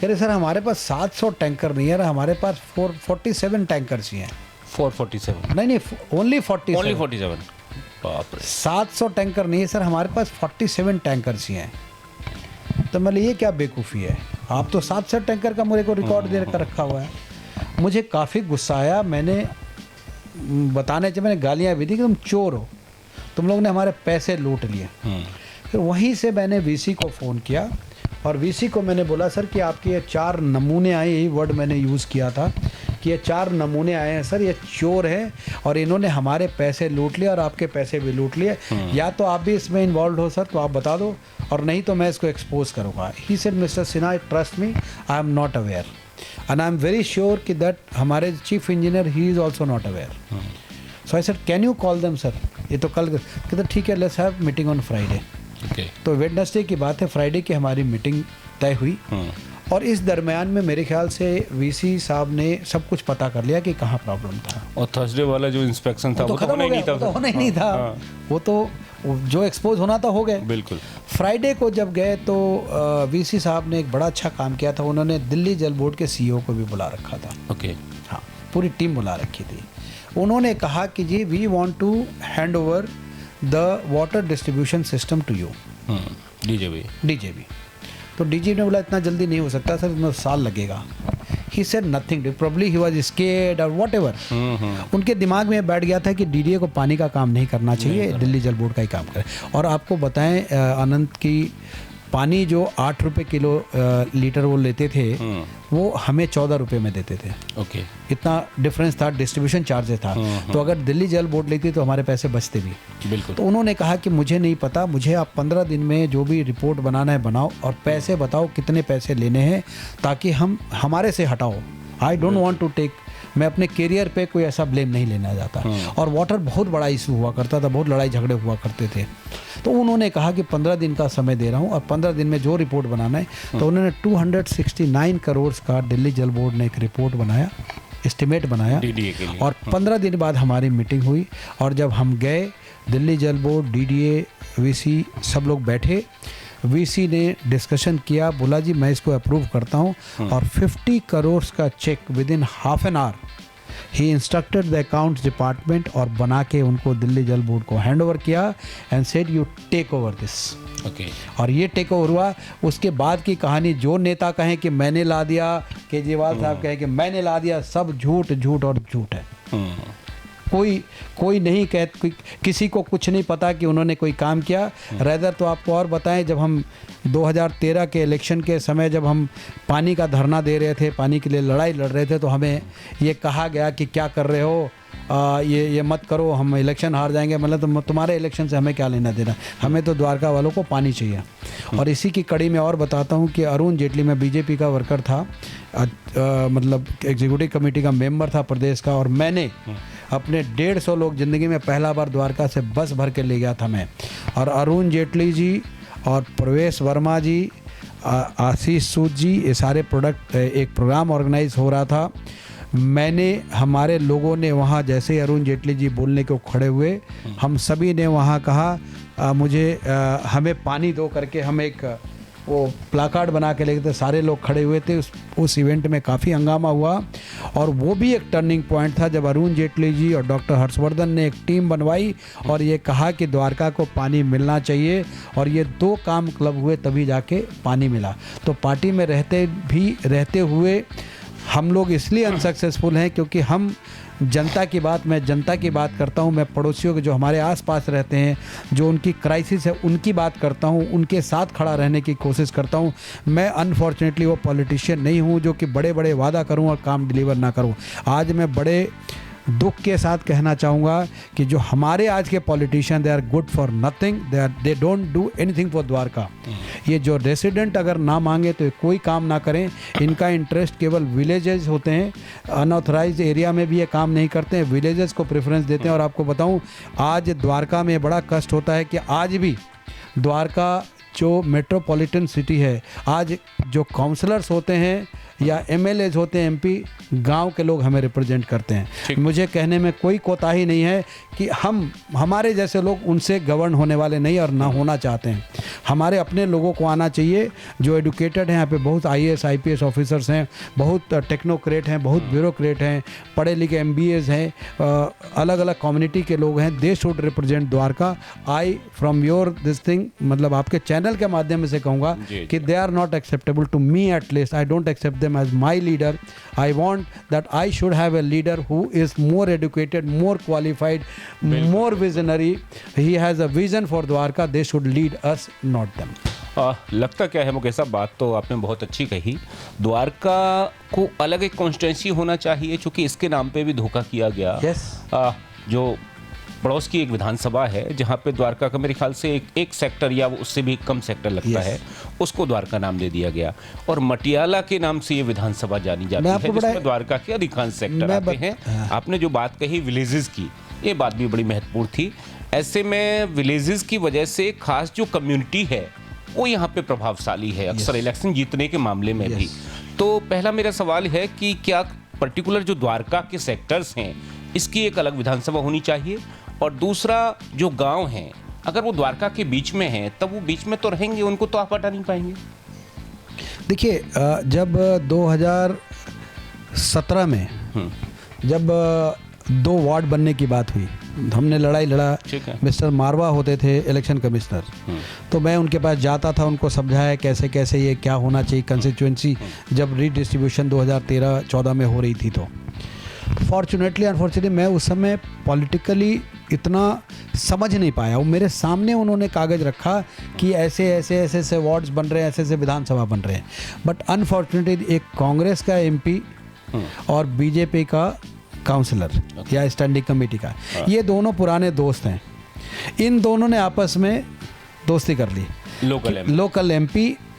कह रहे सर हमारे पास 700 टैंकर नहीं है, हमारे पास 447 टैंकर्स ही हैं। 447 नहीं ओनली 47। ओनली 47 बाप रे। 700 टैंकर नहीं है सर, हमारे पास 47 टैंकर्स ही हैं। तो मैंने ये क्या बेवकूफ़ी है, आप तो 700 टैंकर का मेरे को रिकॉर्ड दे कर रखा हुआ है। मुझे काफ़ी गुस्सा आया, मैंने बताने से मैंने गालियाँ भी दी कि तुम चोर हो, तुम लोग ने हमारे पैसे लूट लिए। फिर वहीं से मैंने वीसी को फ़ोन किया और वीसी को मैंने बोला सर कि आपके ये 4 नमूने आए, यही वर्ड मैंने यूज़ किया था कि ये 4 नमूने आए हैं सर, ये चोर हैं और इन्होंने हमारे पैसे लूट लिए और आपके पैसे भी लूट लिए। या तो आप भी इसमें इन्वॉल्व हो सर तो आप बता दो, और नहीं तो मैं इसको एक्सपोज करूँगा। He said mister Sinha trust me, I am not aware and I am very sure कि दैट हमारे chief engineer he is also not aware. So I said can you call them sir, ये तो कल कहते ठीक है let's have meeting on Friday. तो Wednesday की बात है, फ्राइडे की हमारी मीटिंग तय हुई और इस दरमियान में मेरे ख्याल से वीसी साहब ने सब कुछ पता कर लिया कि कहाँ प्रॉब्लम था। और थर्सडे वाला जो इंस्पेक्शन था वो तो होना ही नहीं था। वो तो होना ही नहीं था। वो तो जो एक्सपोज होना था हो गए। बिल्कुल। फ्राइडे को जब गए तो वीसी साहब ने एक बड़ा अच्छा काम किया था, उन्होंने दिल्ली जल बोर्ड के सीईओ को भी बुला रखा था। ओके। हाँ, पूरी टीम बुला रखी थी। उन्होंने कहा कि जी we want to hand over the water distribution system to you, DJB. तो डीजी ने बोला इतना जल्दी नहीं हो सकता सर, इसमें साल लगेगा। He said nothing, probably he was scared और व्हाटएवर। उनके दिमाग में बैठ गया था कि डीडीए को पानी का काम नहीं करना चाहिए, दिल्ली जल बोर्ड का ही काम करे। और आपको बताएं अनंत की पानी जो 8 रुपये किलो लीटर वो लेते थे वो हमें 14 रुपये में देते थे। ओके। इतना डिफरेंस था, डिस्ट्रीब्यूशन चार्जेस था। तो अगर दिल्ली जल बोर्ड लेती तो हमारे पैसे बचते भी। बिल्कुल। तो उन्होंने कहा कि मुझे नहीं पता, मुझे आप 15 दिन में जो भी रिपोर्ट बनाना है बनाओ और पैसे बताओ कितने पैसे लेने हैं ताकि हम हमारे से हटाओ। I don't want to take, मैं अपने करियर पे कोई ऐसा ब्लेम नहीं लेना चाहता। और वाटर बहुत बड़ा इशू हुआ करता था, बहुत लड़ाई झगड़े हुआ करते थे। तो उन्होंने कहा कि 15 दिन का समय दे रहा हूँ और 15 दिन में जो रिपोर्ट बनाना है। तो उन्होंने 269 करोड़ का दिल्ली जल बोर्ड ने एक रिपोर्ट बनाया, एस्टिमेट बनाया डीडीए के लिए। और 15 दिन बाद हमारी मीटिंग हुई और जब हम गए Delhi Jal board, DDA, VC सब लोग बैठे। वीसी ने डिस्कशन किया, बोला जी मैं इसको अप्रूव करता हूँ और 50 करोड़ का cheque within half an hour he instructed the accounts department और बना के उनको दिल्ली जल बोर्ड को हैंड ओवर किया and said you take over this. Okay. और ये टेक ओवर हुआ। उसके बाद की कहानी जो नेता कहें कि मैंने ला दिया, केजरीवाल साहब कहें कि मैंने ला दिया, सब झूठ झूठ और झूठ है। कोई नहीं किसी को कुछ नहीं पता कि उन्होंने कोई काम किया। रेदर तो आपको और बताएं, जब हम 2013 के इलेक्शन के समय जब हम पानी का धरना दे रहे थे, पानी के लिए लड़ाई लड़ रहे थे, तो हमें ये कहा गया कि क्या कर रहे हो, ये मत करो, हम इलेक्शन हार जाएंगे। मतलब तो तुम्हारे इलेक्शन से हमें क्या लेना देना, हमें तो द्वारका वालों को पानी चाहिए। और इसी की कड़ी में और बताता हूँ कि अरुण जेटली, मैं बीजेपी का वर्कर था, मतलब एग्जीक्यूटिव कमेटी का मेंबर था प्रदेश का, और मैंने अपने 150 लोग ज़िंदगी में पहला बार द्वारका से बस भर के ले गया था मैं। और अरुण जेटली जी और प्रवेश वर्मा जी, आशीष सूद जी, ये सारे एक प्रोग्राम ऑर्गेनाइज हो रहा था। मैंने, हमारे लोगों ने वहाँ जैसे ही अरुण जेटली जी बोलने को खड़े हुए, हम सभी ने वहाँ कहा हमें पानी दो करके। हम एक वो प्लाकार्ड बना के लेके थे, सारे लोग खड़े हुए थे। उस इवेंट में काफ़ी हंगामा हुआ और वो भी एक टर्निंग पॉइंट था जब अरुण जेटली जी और डॉक्टर हर्षवर्धन ने एक टीम बनवाई और ये कहा कि द्वारका को पानी मिलना चाहिए। और ये 2 काम क्लब हुए तभी जाके पानी मिला। तो पार्टी में रहते हुए हम लोग इसलिए अनसक्सेसफुल हैं क्योंकि हम जनता की बात, मैं जनता की बात करता हूं, मैं पड़ोसियों के जो हमारे आसपास रहते हैं, जो उनकी क्राइसिस है उनकी बात करता हूं, उनके साथ खड़ा रहने की कोशिश करता हूं। मैं अनफॉर्चुनेटली वो पॉलिटिशियन नहीं हूं जो कि बड़े बड़े वादा करूं और काम डिलीवर ना करूं। आज मैं बड़े दुख के साथ कहना चाहूँगा कि जो हमारे आज के politician they are good for nothing, they don't do anything for Dwarka. ये जो रेसिडेंट अगर ना मांगे तो कोई काम ना करें, इनका इंटरेस्ट केवल विलेजेस होते हैं, अनऑथराइज एरिया में भी ये काम नहीं करते हैं, विलेजेस को प्रेफरेंस देते हैं। और आपको बताऊं आज द्वारका में बड़ा कष्ट होता है कि आज भी द्वारका जो मेट्रोपॉलिटन सिटी है, आज जो काउंसलर्स होते हैं या एमएलएज होते हैं, एमपी, गांव के लोग हमें रिप्रेजेंट करते हैं। मुझे कहने में कोई कोताही नहीं है कि हमारे जैसे लोग उनसे गवर्न होने वाले नहीं और ना होना चाहते हैं। हमारे अपने लोगों को आना चाहिए जो एडुकेटेड हैं। यहाँ पे बहुत आईएएस आईपीएस ऑफिसर्स हैं, बहुत टेक्नोक्रेट हैं, बहुत ब्यूरोक्रेट हैं, पढ़े लिखे एमबीएस हैं, अलग अलग कम्युनिटी के लोग हैं। They should represent Dwarka. I from your this thing, मतलब आपके चैनल के माध्यम से कहूँगा कि they are not acceptable to me, at least I don't accept them as my leader. I want that I should have a leader who is more educated, more qualified, more visionary. He has a vision for Dwarka. They should lead us, not them. लगता क्या है मुकेश साहब, बात तो आपने बहुत अच्छी कही। द्वारका को अलग एक कॉन्स्टिट्यूंसी होना चाहिए, क्योंकि इसके नाम पे भी धोखा किया गया। Yes. जो पड़ोस की एक विधानसभा है जहाँ पे द्वारका का मेरे ख्याल से एक सेक्टर या उससे भी कम सेक्टर लगता है, उसको द्वारका नाम दे दिया गया। और मटियाला के नाम से ये विधानसभा जानी जाती है, जिसमें द्वारका के अधिकांश सेक्टर आते हैं। आपने जो बात कही विलेजेस की, ये बात भी बड़ी महत्वपूर्ण थी। ऐसे में विलेजेस की वजह से खास जो कम्युनिटी है वो यहाँ पे प्रभावशाली है, अक्सर इलेक्शन जीतने के मामले में भी। तो पहला मेरा सवाल है कि क्या पर्टिकुलर जो द्वारका के सेक्टर्स हैं इसकी एक अलग विधानसभा होनी चाहिए, और दूसरा जो गांव हैं अगर वो द्वारका के बीच में हैं तब वो बीच में तो रहेंगे, उनको तो आप हटा नहीं पाएंगे। देखिए, जब 2017 में जब 2 वार्ड बनने की बात हुई, हमने लड़ाई लड़ा। मिस्टर मारवा होते थे इलेक्शन कमिश्नर, तो मैं उनके पास जाता था, उनको समझाया कैसे कैसे ये क्या होना चाहिए कंस्टिट्यूएंसी, जब रीडिस्ट्रीब्यूशन 2013-14 में हो रही थी। तो फॉर्चुनेटली अनफॉर्चुनेटली मैं उस समय पॉलिटिकली इतना समझ नहीं पाया। वो मेरे सामने उन्होंने कागज़ रखा कि ऐसे ऐसे ऐसे ऐसे वार्ड्स बन रहे हैं, ऐसे ऐसे विधानसभा बन रहे हैं। बट अनफॉर्चुनेटली एक कांग्रेस का एमपी और बीजेपी का काउंसलर या स्टैंडिंग कमेटी का, ये दोनों पुराने दोस्त हैं। इन दोनों ने आपस में दोस्ती कर ली।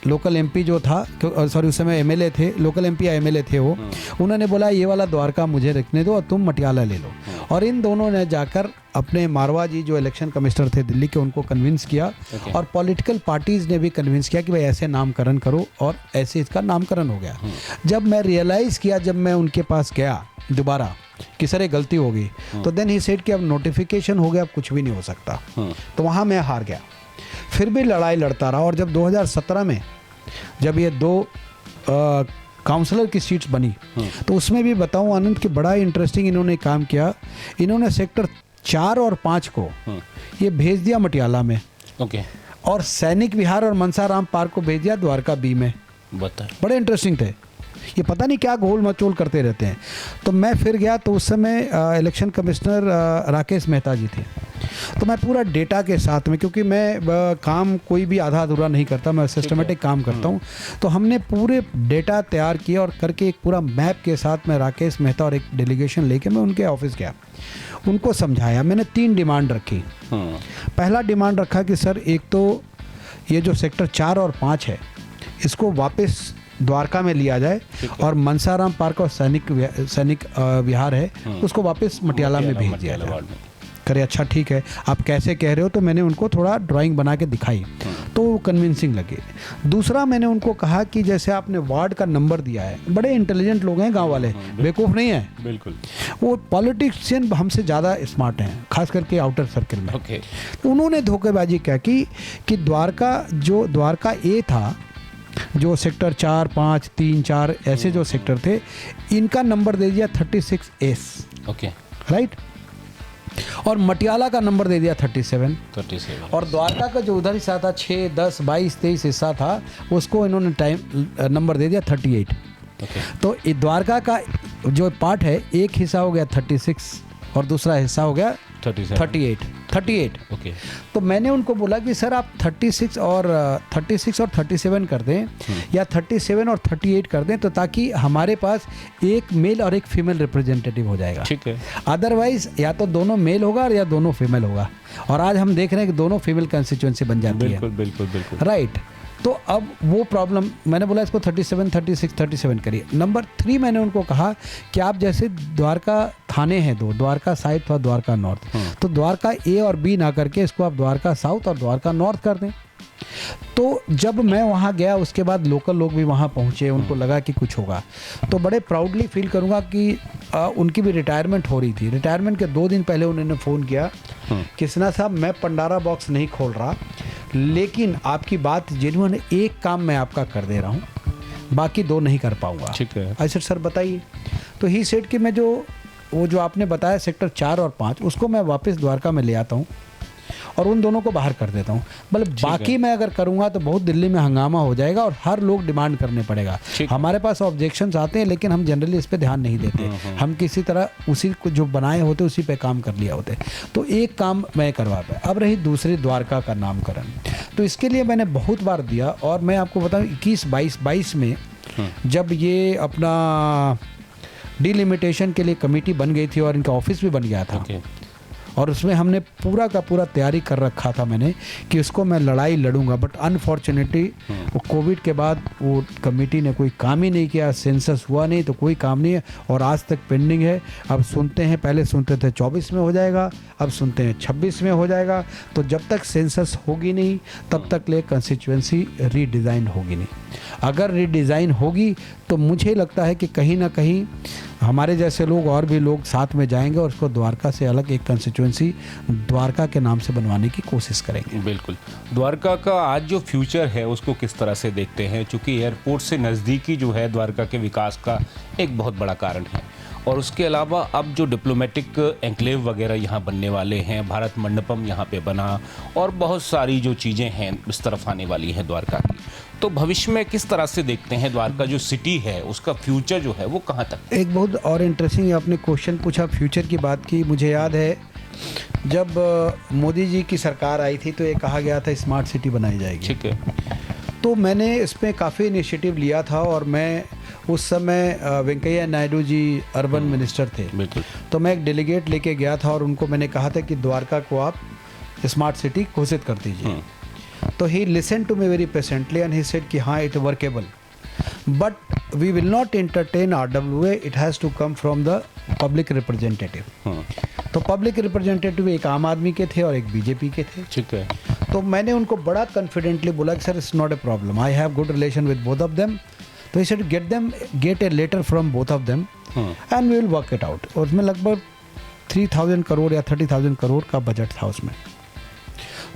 लोकल एमपी जो था, सॉरी उस समय एमएलए थे, लोकल एमपी या एमएलए थे वो, उन्होंने बोला ये वाला द्वारका मुझे रखने दो और तुम मटियाला ले लो। और इन दोनों ने जाकर अपने मारवा जी जो इलेक्शन कमिश्नर थे दिल्ली के, उनको कन्विंस किया। और पॉलिटिकल पार्टीज़ ने भी कन्विंस किया कि भाई ऐसे नामकरण करो, और ऐसे इसका नामकरण हो गया। जब मैं रियलाइज़ किया, जब मैं उनके पास गया दोबारा कि सर ये गलती हो गई, तो देन ही सेड कि अब नोटिफिकेशन हो गया, अब कुछ भी नहीं हो सकता। तो वहाँ मैं हार गया, फिर भी लड़ाई लड़ता रहा। और जब 2017 में जब ये 2 काउंसलर की सीट्स बनी, तो उसमें भी बताऊं आनंद कि बड़ा इंटरेस्टिंग इन्होंने काम किया। इन्होंने सेक्टर 4 और 5 को ये भेज दिया मटियाला में, और सैनिक विहार और मनसाराम पार्क को भेज दिया द्वारका बी में। बड़े इंटरेस्टिंग थे, ये पता नहीं क्या गोल मचोल करते रहते हैं। तो मैं फिर गया, तो उस समय इलेक्शन कमिश्नर राकेश मेहता जी थे। तो मैं पूरा डेटा के साथ में, क्योंकि मैं काम कोई भी आधा अधूरा नहीं करता, मैं सिस्टमेटिक काम करता हूँ, तो हमने पूरे डेटा तैयार किया और करके एक पूरा मैप के साथ मैं राकेश मेहता और एक डेलीगेशन लेके मैं उनके ऑफिस गया, उनको समझाया। मैंने 3 डिमांड रखी। पहला डिमांड रखा कि सर एक तो ये जो सेक्टर 4 और 5 है इसको वापस द्वारका में लिया जाए, और मनसाराम पार्क और सैनिक विहार है उसको वापस मटियाला में भेज दिया जाए। करे अच्छा ठीक है, आप कैसे कह रहे हो, तो मैंने उनको थोड़ा ड्राइंग बना के दिखाई, तो वो कन्विंसिंग लगे। दूसरा मैंने उनको कहा कि जैसे आपने वार्ड का नंबर दिया है, बड़े इंटेलिजेंट लोग हैं गांव वाले, बेवकूफ़ नहीं है, बिल्कुल वो पॉलिटिशियन हमसे ज़्यादा स्मार्ट हैं, खास करके आउटर सर्किल में। तो उन्होंने धोखेबाजी क्या की कि द्वारका ए था, जो सेक्टर 4, 5, 3, 4 ऐसे जो सेक्टर थे, इनका नंबर दे दिया 36S, राइट, और मटियाला का नंबर दे दिया 37, और द्वारका का जो उधर हिस्सा था 6, 10, 22, 23 हिस्सा था, उसको इन्होंने नंबर दे दिया 38। तो द्वारका का जो पार्ट है, एक हिस्सा हो गया 36 और दूसरा हिस्सा हो गया 38। 38। ओके। तो मैंने उनको बोला कि सर आप 36 और 37 कर दें या 37 और 38 कर दें, तो ताकि हमारे पास एक मेल और एक फीमेल रिप्रेजेंटेटिव हो जाएगा। ठीक है। अदरवाइज या तो दोनों मेल होगा या दोनों फीमेल होगा, और आज हम देख रहे हैं कि दोनों फीमेल कंस्टिट्यूएंसी बन जाती है। बिल्कुल बिल्कुल बिल्कुल। राइट। तो अब वो प्रॉब्लम, मैंने बोला इसको 37, 36, 37 करिए। नंबर 3 मैंने उनको कहा कि आप जैसे द्वारका थाने हैं दो, द्वारका साउथ और द्वारका नॉर्थ, तो द्वारका ए और बी ना करके इसको आप द्वारका साउथ और द्वारका नॉर्थ कर दें। तो जब मैं वहाँ गया उसके बाद लोकल लोग भी वहाँ पहुँचे, उनको लगा कि कुछ होगा। तो बड़े प्राउडली फील करूँगा कि उनकी भी रिटायरमेंट हो रही थी। रिटायरमेंट के 2 दिन पहले उन्होंने फ़ोन किया कि सिन्हा साहब मैं पंडारा बॉक्स नहीं खोल रहा, लेकिन आपकी बात जेन्युइन है, एक काम मैं आपका कर दे रहा हूँ, बाकी 2 नहीं कर पाऊँगा। ठीक है। आई सेड सर बताइए। तो ही सेड कि मैं वो जो आपने बताया सेक्टर 4 और 5 उसको मैं वापस द्वारका में ले आता हूँ और उन दोनों को बाहर कर देता हूँ। मतलब बाकी मैं अगर करूँगा तो बहुत दिल्ली में हंगामा हो जाएगा और हर लोग डिमांड करने पड़ेगा। हमारे पास ऑब्जेक्शंस आते हैं लेकिन हम जनरली इस पे ध्यान नहीं देते। हम किसी तरह उसी को जो बनाए होते उसी पे काम कर लिया होते। तो एक काम मैं करवा पाया। अब रही दूसरी द्वारका का नामकरण, तो इसके लिए मैंने बहुत बार दिया, और मैं आपको बताऊँ 21-22 में जब ये अपना डिलिमिटेशन के लिए कमेटी बन गई थी और इनका ऑफिस भी बन गया था, और उसमें हमने पूरा का पूरा तैयारी कर रखा था मैंने कि उसको मैं लड़ाई लड़ूंगा। बट अनफॉर्चुनेटली वो कोविड के बाद वो कमेटी ने कोई काम ही नहीं किया, सेंसस हुआ नहीं तो कोई काम नहीं है, और आज तक पेंडिंग है। अब सुनते हैं, पहले सुनते थे 24 में हो जाएगा, अब सुनते हैं 26 में हो जाएगा। तो जब तक सेंसस होगी नहीं तब तक ले कंस्टिट्यूएंसी रीडिज़ाइन होगी नहीं। अगर रीडिज़ाइन होगी तो मुझे लगता है कि कहीं ना कहीं हमारे जैसे लोग और भी लोग साथ में जाएंगे और उसको द्वारका से अलग एक कंस्टिट्यूएंसी द्वारका के नाम से बनवाने की कोशिश करेंगे। बिल्कुल। द्वारका का आज जो फ्यूचर है उसको किस तरह से देखते हैं, क्योंकि एयरपोर्ट से नज़दीकी जो है द्वारका के विकास का एक बहुत बड़ा कारण है, और उसके अलावा अब जो डिप्लोमेटिक एन्क्लेव वगैरह यहाँ बनने वाले हैं, भारत मंडपम यहाँ पे बना, और बहुत सारी जो चीज़ें हैं इस तरफ आने वाली हैं द्वारका की, तो भविष्य में किस तरह से देखते हैं द्वारका जो सिटी है उसका फ्यूचर जो है वो कहाँ तक? एक बहुत और इंटरेस्टिंग आपने क्वेश्चन पूछा, फ्यूचर की बात की। मुझे याद है जब मोदी जी की सरकार आई थी तो ये कहा गया था स्मार्ट सिटी बनाई जाएगी। ठीक है। तो मैंने इसमें काफ़ी इनिशिएटिव लिया था, और मैं उस समय वेंकैया नायडू जी अर्बन मिनिस्टर थे। बिल्कुल। तो मैं एक डेलीगेट लेके गया था और उनको मैंने कहा था कि द्वारका को आप स्मार्ट सिटी घोषित कर दीजिए। तो he listen to me very patiently and he said कि हाँ it workable, but we will not entertain RWA, it has to come from the public representative. तो पब्लिक रिप्रेजेंटेटिव एक आम आदमी के थे और एक बीजेपी के थे। ठीक है। तो मैंने उनको बड़ा कॉन्फिडेंटली बोला कि sir it's not a problem, I have good relation with both of them. तो he said get a letter from both of them and we will work it out. और उसमें लगभग 3,000 करोड़ या 30,000 करोड़ का बजट था उसमें।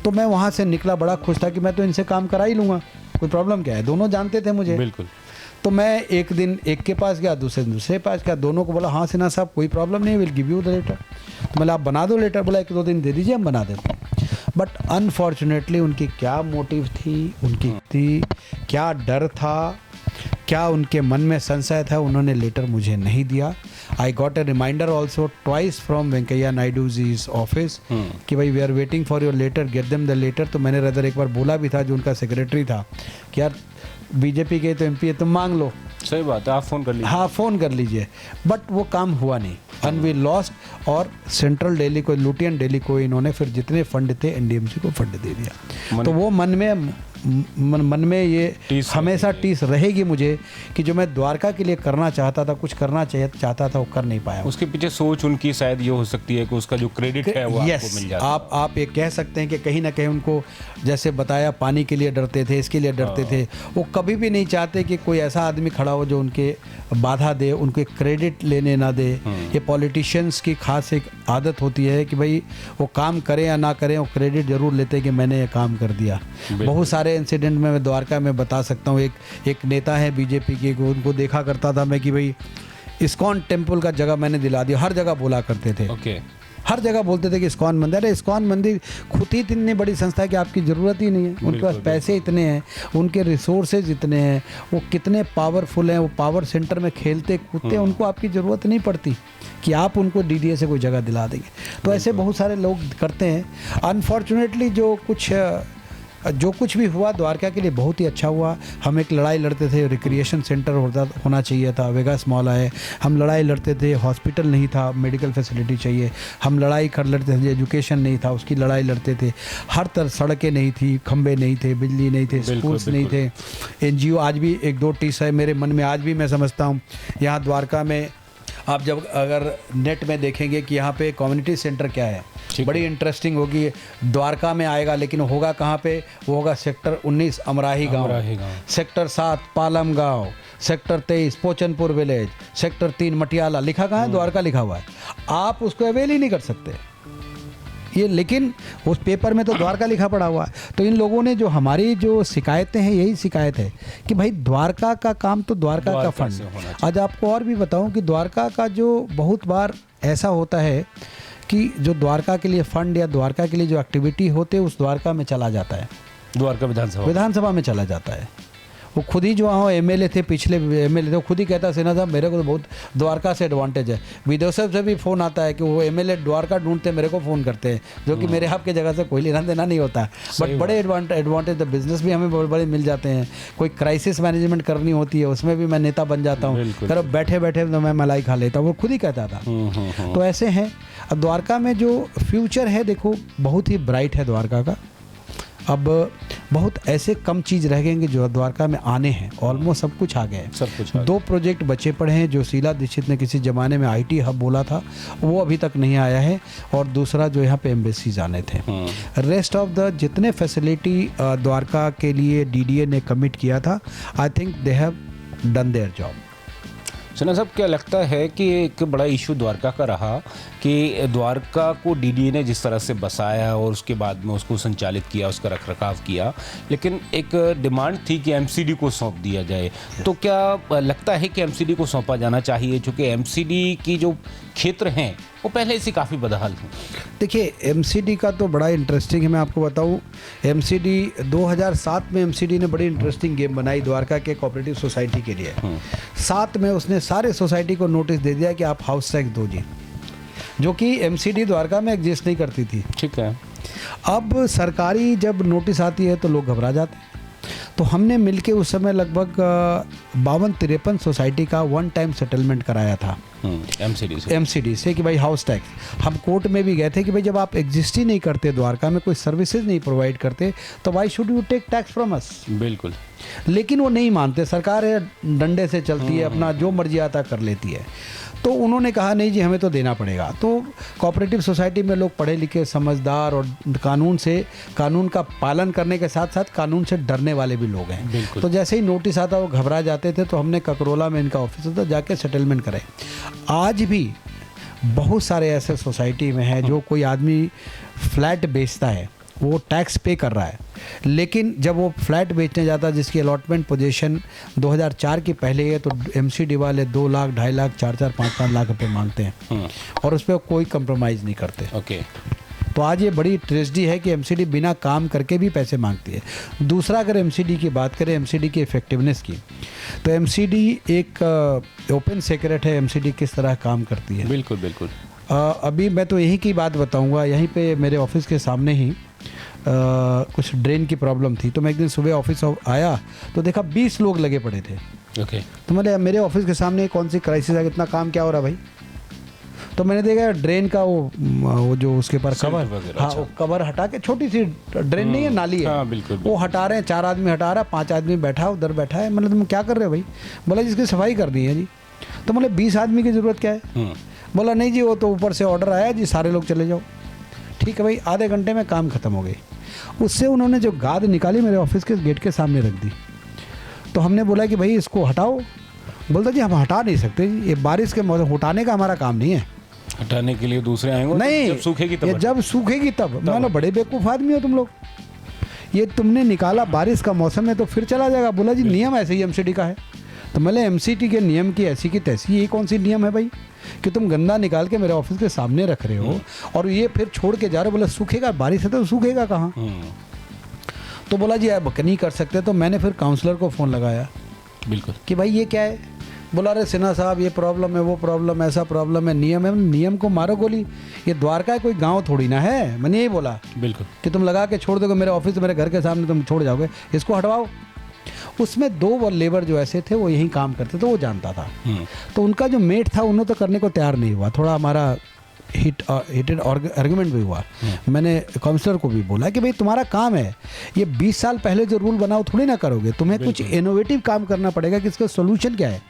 तो मैं वहाँ से निकला बड़ा खुश था कि मैं तो इनसे काम करा ही लूँगा, कोई प्रॉब्लम क्या है, दोनों जानते थे मुझे। बिल्कुल। तो मैं एक दिन एक के पास गया, दूसरे दिन दूसरे के पास गया, दोनों को बोला हाँ सिन्हा साहब कोई प्रॉब्लम नहीं, will give you the letter. तो मतलब आप बना दो लेटर, बोला 1-2 दिन दे दीजिए हम बना देते हैं। बट अनफॉर्चुनेटली उनकी क्या मोटिव थी, उनकी क्या डर था, क्या उनके मन में संशय था, उन्होंने लेटर मुझे नहीं दिया। I got a reminder also twice from Venkaiah Naidu ji's office कि भाई we are waiting for your letter, get them the letter. तो मैंने रदर एक बार बोला भी था जो उनका सेक्रेटरी था कि यार बीजेपी के तो MP है, तुम मांग लो। सही बात है, आप फ़ोन कर लीजिए। हाँ फ़ोन कर लीजिए, बट वो काम हुआ नहीं एंड वी लॉस्ट। और सेंट्रल दिल्ली को, लुटियन दिल्ली को इन्होंने फिर जितने फंड थे NDMC को फंड दे दिया। तो वो मन में ये हमेशा टीस रहेगी मुझे कि जो मैं द्वारका के लिए करना चाहता था, कुछ करना चाहता था, वो कर नहीं पाया। उसके पीछे सोच उनकी शायद ये हो सकती है कि उसका जो क्रेडिट है वो आपको मिल जाता है। आप ये कह सकते हैं कि कहीं ना कहीं उनको जैसे बताया पानी के लिए डरते थे, इसके लिए डरते थे। वो कभी भी नहीं चाहते कि कोई ऐसा आदमी खड़ा हो जो उनके बाधा दे, उनके क्रेडिट लेने ना दे। ये पॉलिटिशियंस की खास एक आदत होती है कि भाई वो काम करें या ना करें, वो क्रेडिट जरूर लेते कि मैंने ये काम कर दिया। बहुत सारे इंसिडेंट में मैं द्वारका में बता सकता हूँ। एक नेता है बीजेपी के, उनको देखा करता था मैं कि भाई इस्कॉन टेम्पल का जगह मैंने दिला दिया, हर जगह बोला करते थे। ओके। हर जगह बोलते थे कि इस्कॉन मंदिर, अरे इस्कॉन मंदिर खुद ही इतनी बड़ी संस्था है कि आपकी ज़रूरत ही नहीं है। उनके पास पैसे इतने हैं, उनके रिसोर्सेज इतने हैं, वो कितने पावरफुल हैं, वो पावर सेंटर में खेलते कूदते, उनको आपकी ज़रूरत नहीं पड़ती कि आप उनको डीडीए से कोई जगह दिला देंगे। तो ऐसे बहुत सारे लोग करते हैं। अनफॉर्चुनेटली जो कुछ भी हुआ द्वारका के लिए बहुत ही अच्छा हुआ। हम एक लड़ाई लड़ते थे, रिक्रिएशन सेंटर होना चाहिए था, वेगास मॉल आए, हम लड़ाई लड़ते थे, हॉस्पिटल नहीं था, मेडिकल फैसिलिटी चाहिए, हम लड़ाई कर लड़ते थे, एजुकेशन नहीं था उसकी लड़ाई लड़ते थे, हर तरह सड़कें नहीं थी, खंबे नहीं थे, बिजली नहीं थे, स्कूल्स नहीं थे, एनजीओ आज भी एक दो टीस है मेरे मन में, आज भी मैं समझता हूँ यहाँ द्वारका में आप जब अगर नेट में देखेंगे कि यहाँ पे कम्युनिटी सेंटर क्या है, बड़ी इंटरेस्टिंग होगी। द्वारका में आएगा लेकिन होगा कहाँ पे, वो होगा सेक्टर 19 अमराही गांव, सेक्टर 7 पालम गांव, sector 23 Pochanpur village, sector 3 Matiala. लिखा कहाँ है? द्वारका लिखा हुआ है। आप उसको अवेल ही नहीं कर सकते ये, लेकिन उस पेपर में तो द्वारका लिखा पड़ा हुआ है। तो इन लोगों ने जो हमारी जो शिकायतें हैं, यही शिकायत है कि भाई द्वारका का काम तो द्वारका का फंड। आज आपको और भी बताऊं कि द्वारका का जो बहुत बार ऐसा होता है कि जो द्वारका के लिए फंड या द्वारका के लिए जो एक्टिविटी होते हैं उस द्वारका में चला जाता है, द्वारका विधानसभा में चला जाता है। वो खुद ही जो वहाँ एमएलए थे, पिछले एमएलए थे, वो खुद ही कहता सिन्हा साहब मेरे को तो बहुत द्वारका से एडवांटेज है। विदेशों से भी फ़ोन आता है कि वो एमएलए द्वारका ढूंढते मेरे को फ़ोन करते हैं, जो कि मेरे आपके जगह से कोई लेना देना नहीं होता है, बट बड़े एडवांटेज द बिजनेस भी हमें बड़े मिल जाते हैं। कोई क्राइसिस मैनेजमेंट करनी होती है उसमें भी मैं नेता बन जाता हूँ, कर बैठे बैठे तो मैं मलाई खा लेता हूँ, वो खुद ही कहता था। तो ऐसे हैं। अब द्वारका में जो फ्यूचर है देखो बहुत ही ब्राइट है द्वारका का। अब बहुत ऐसे कम चीज़ रह गएंगे जो द्वारका में आने हैं, ऑलमोस्ट सब कुछ आ गए हैं, सब कुछ। 2 प्रोजेक्ट बचे पड़े हैं जो शीला दीक्षित ने किसी ज़माने में आईटी हब बोला था, वो अभी तक नहीं आया है, और दूसरा जो यहाँ पे एम्बेसीज आने थे। रेस्ट ऑफ द जितने फैसिलिटी द्वारका के लिए डीडीए ने कमिट किया था, I think they have done their job. Sinha साहब, क्या लगता है कि एक बड़ा इशू द्वारका का रहा कि द्वारका को डीडीए ने जिस तरह से बसाया और उसके बाद में उसको संचालित किया, उसका रखरखाव किया, लेकिन एक डिमांड थी कि एमसीडी को सौंप दिया जाए। तो क्या लगता है कि एमसीडी को सौंपा जाना चाहिए, क्योंकि एमसीडी की जो क्षेत्र हैं वो पहले से काफ़ी बदहाल हैं? देखिए, एमसीडी का तो बड़ा इंटरेस्टिंग है। मैं आपको बताऊं, एमसीडी 2007 में एमसीडी ने बड़ी इंटरेस्टिंग गेम बनाई द्वारका के कोऑपरेटिव सोसाइटी के लिए। 7 में उसने सारे सोसाइटी को नोटिस दे दिया कि आप हाउस टैक्स दो जी, जो कि एमसीडी द्वारका में एग्जिस्ट नहीं करती थी। ठीक है। अब सरकारी जब नोटिस आती है तो लोग घबरा जाते हैं। तो हमने मिलके उस समय लगभग 52-53 सोसाइटी का वन टाइम सेटलमेंट कराया था एमसीडी से कि भाई हाउस टैक्स। हम कोर्ट में भी गए थे कि भाई जब आप एग्जिस्ट ही नहीं करते, द्वारका में कोई सर्विसेज नहीं प्रोवाइड करते, तो why should you take tax from us. बिल्कुल। लेकिन वो नहीं मानते, सरकार है डंडे से चलती है, अपना जो मर्जी आता कर लेती है। तो उन्होंने कहा नहीं जी हमें तो देना पड़ेगा। तो कोऑपरेटिव सोसाइटी में लोग पढ़े लिखे, समझदार और कानून का पालन करने के साथ साथ कानून से डरने वाले भी लोग हैं। तो जैसे ही नोटिस आता वो घबरा जाते थे। तो हमने ककरोला में इनका ऑफिस था, जाके सेटलमेंट कराए। आज भी बहुत सारे ऐसे सोसाइटी में है जो कोई आदमी फ्लैट बेचता है, वो टैक्स पे कर रहा है, लेकिन जब वो फ्लैट बेचने जाता है जिसकी अलॉटमेंट पोजीशन 2004 की पहले है, तो एमसीडी वाले 2 लाख, 2.5 लाख, 4-4, 5-5 लाख रुपए मांगते हैं और उस पर कोई कंप्रोमाइज़ नहीं करते। ओके। तो आज ये बड़ी ट्रेजेडी है कि एमसीडी बिना काम करके भी पैसे मांगती है। दूसरा, अगर एमसीडी की बात करें, एमसीडी की इफेक्टिवनेस की, तो एमसीडी एक ओपन सीक्रेट है एमसीडी किस तरह काम करती है। बिल्कुल बिल्कुल। अभी मैं तो यही की बात बताऊंगा। यहीं पे मेरे ऑफिस के सामने ही कुछ ड्रेन की प्रॉब्लम थी। तो मैं एक दिन सुबह ऑफिस आया तो देखा 20 लोग लगे पड़े थे। ओके। तो मैंने मेरे ऑफिस के सामने कौन सी क्राइसिस है, इतना काम क्या हो रहा भाई? तो मैंने देखा ड्रेन का वो जो उसके ऊपर कवर, हाँ वो कवर हटा के, छोटी सी ड्रेन नहीं है, नाली है, हाँ, बिल्कुल, वो हटा रहे हैं। 4 आदमी हटा रहा है, 5 आदमी बैठा उधर बैठा है। मतलब तुम क्या कर रहे हो भाई? बोला जिसकी सफाई कर दी है जी। तो मतलब 20 आदमी की ज़रूरत क्या है? बोला नहीं जी वो तो ऊपर से ऑर्डर आया जी, सारे लोग चले जाओ। ठीक है भाई, आधे घंटे में काम खत्म हो गई। उससे उन्होंने जो गाद निकाली मेरे ऑफिस के गेट के सामने रख दी। तो हमने बोला कि भाई इसको हटाओ। बोलता जी हम हटा नहीं सकते, ये बारिश के मौसम, हटाने का हमारा काम नहीं है। हटाने के लिए दूसरे आएंगे नहीं, जब सूखेगी तब। जब सूखेगी तब। मैंने बड़े बेवकूफ़ आदमी हो तुम लोग, ये तुमने निकाला बारिश का मौसम है तो फिर चला जाएगा। बोला जी नियम ऐसे ही एमसीडी का है। तो मैंने MCT के नियम की ऐसी की तैसी, ये कौन सी नियम है भाई कि तुम गंदा निकाल के मेरे ऑफिस के सामने रख रहे हो और ये फिर छोड़ के जा रहे हो? बोला सूखेगा, बारिश है तो सूखेगा कहाँ? तो बोला जी आप नहीं कर सकते। तो मैंने फिर काउंसलर को फ़ोन लगाया बिल्कुल कि भाई ये क्या है? बोला अरे सिन्हा साहब ये प्रॉब्लम है, वो प्रॉब्लम है, ऐसा प्रॉब्लम है, नियम है। नियम को मारो गोली, ये द्वारका कोई गांव थोड़ी ना है। मैंने यही बोला बिल्कुल कि तुम लगा के छोड़ दोगे मेरे ऑफिस, मेरे घर के सामने तुम छोड़ जाओगे, इसको हटवाओ। उसमें 2 लेबर जो ऐसे थे वो यहीं काम करते थे, वो जानता था। तो उनका जो मेट था उन्होंने तो करने को तैयार नहीं हुआ। थोड़ा हमारा हीटेड आर्गुमेंट भी हुआ। मैंने काउंसलर को भी बोला कि भाई तुम्हारा काम है, ये 20 साल पहले जो रूल बनाओ थोड़ी ना करोगे, तुम्हें कुछ इनोवेटिव काम करना पड़ेगा कि इसका सोल्यूशन क्या है।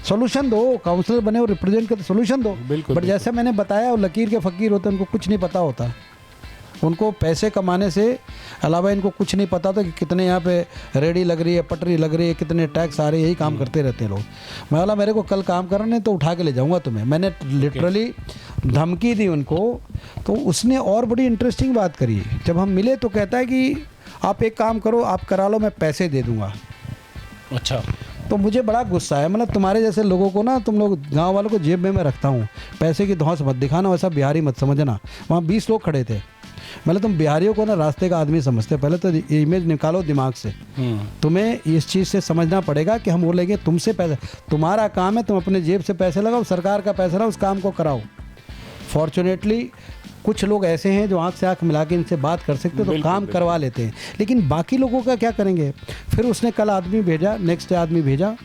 सोल्यूशन दो, काउंसलर बने और रिप्रेजेंट करते, सोल्यूशन दो। बट जैसे मैंने बताया वो लकीर के फ़कीर होते, उनको कुछ नहीं पता होता। उनको पैसे कमाने से अलावा इनको कुछ नहीं पता था कि कितने यहाँ पे रेडी लग रही है, पटरी लग रही है, कितने टैक्स आ रहे हैं, यही काम करते रहते हैं लोग। मैं बोला मेरे को कल काम करना नहीं तो उठा के ले जाऊँगा तुम्हें। मैंने लिटरली धमकी दी उनको। तो उसने और बड़ी इंटरेस्टिंग बात करी। जब हम मिले तो कहता है कि आप एक काम करो, आप करा लो, मैं पैसे दे दूँगा। अच्छा। तो मुझे बड़ा गुस्सा है। मतलब तुम्हारे जैसे लोगों को ना, तुम लोग गांव वालों को जेब में मैं रखता हूँ, पैसे की धौंस मत दिखाना, वैसा बिहारी मत समझना। वहाँ 20 लोग खड़े थे। मतलब तुम बिहारियों को ना रास्ते का आदमी समझते, पहले तो इमेज निकालो दिमाग से। तुम्हें इस चीज़ से समझना पड़ेगा कि हम बोलेंगे तुमसे पैसे, तुम्हारा काम है, तुम अपने जेब से पैसे लगाओ, सरकार का पैसा ना उस काम को कराओ। फॉर्चुनेटली कुछ लोग ऐसे हैं जो आँख से आँख मिला के इनसे बात कर सकते तो काम करवा लेते हैं, लेकिन बाकी लोगों का क्या करेंगे? फिर उसने कल आदमी भेजा, नेक्स्ट डे आदमी भेजा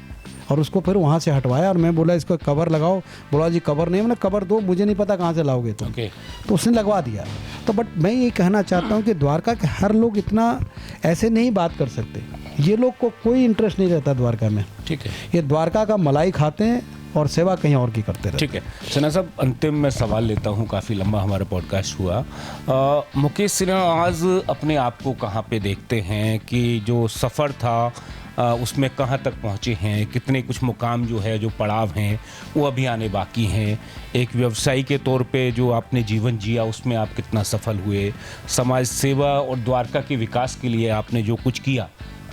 और उसको फिर वहाँ से हटवाया। और मैं बोला इसको कवर लगाओ। बोला जी कवर नहीं, मैंने कवर दो, मुझे नहीं पता कहाँ से लाओगे तुम। तो उसने लगवा दिया। तो बट मैं ये कहना चाहता हूँ कि द्वारका के हर लोग इतना ऐसे नहीं बात कर सकते। ये लोग को कोई इंटरेस्ट नहीं रहता द्वारका में। ठीक है, ये द्वारका का मलाई खाते हैं और सेवा कहीं और की करते रहते। ठीक है सिन्हा साहब, अंतिम में सवाल लेता हूँ, काफ़ी लंबा हमारा पॉडकास्ट हुआ। मुकेश सिन्हा आज अपने आप को कहाँ पे देखते हैं कि जो सफ़र था उसमें कहाँ तक पहुँचे हैं? कितने कुछ मुकाम जो है, जो पड़ाव हैं वो अभी आने बाकी हैं? एक व्यवसायी के तौर पे जो आपने जीवन जिया उसमें आप कितना सफल हुए? समाज सेवा और द्वारका के विकास के लिए आपने जो कुछ किया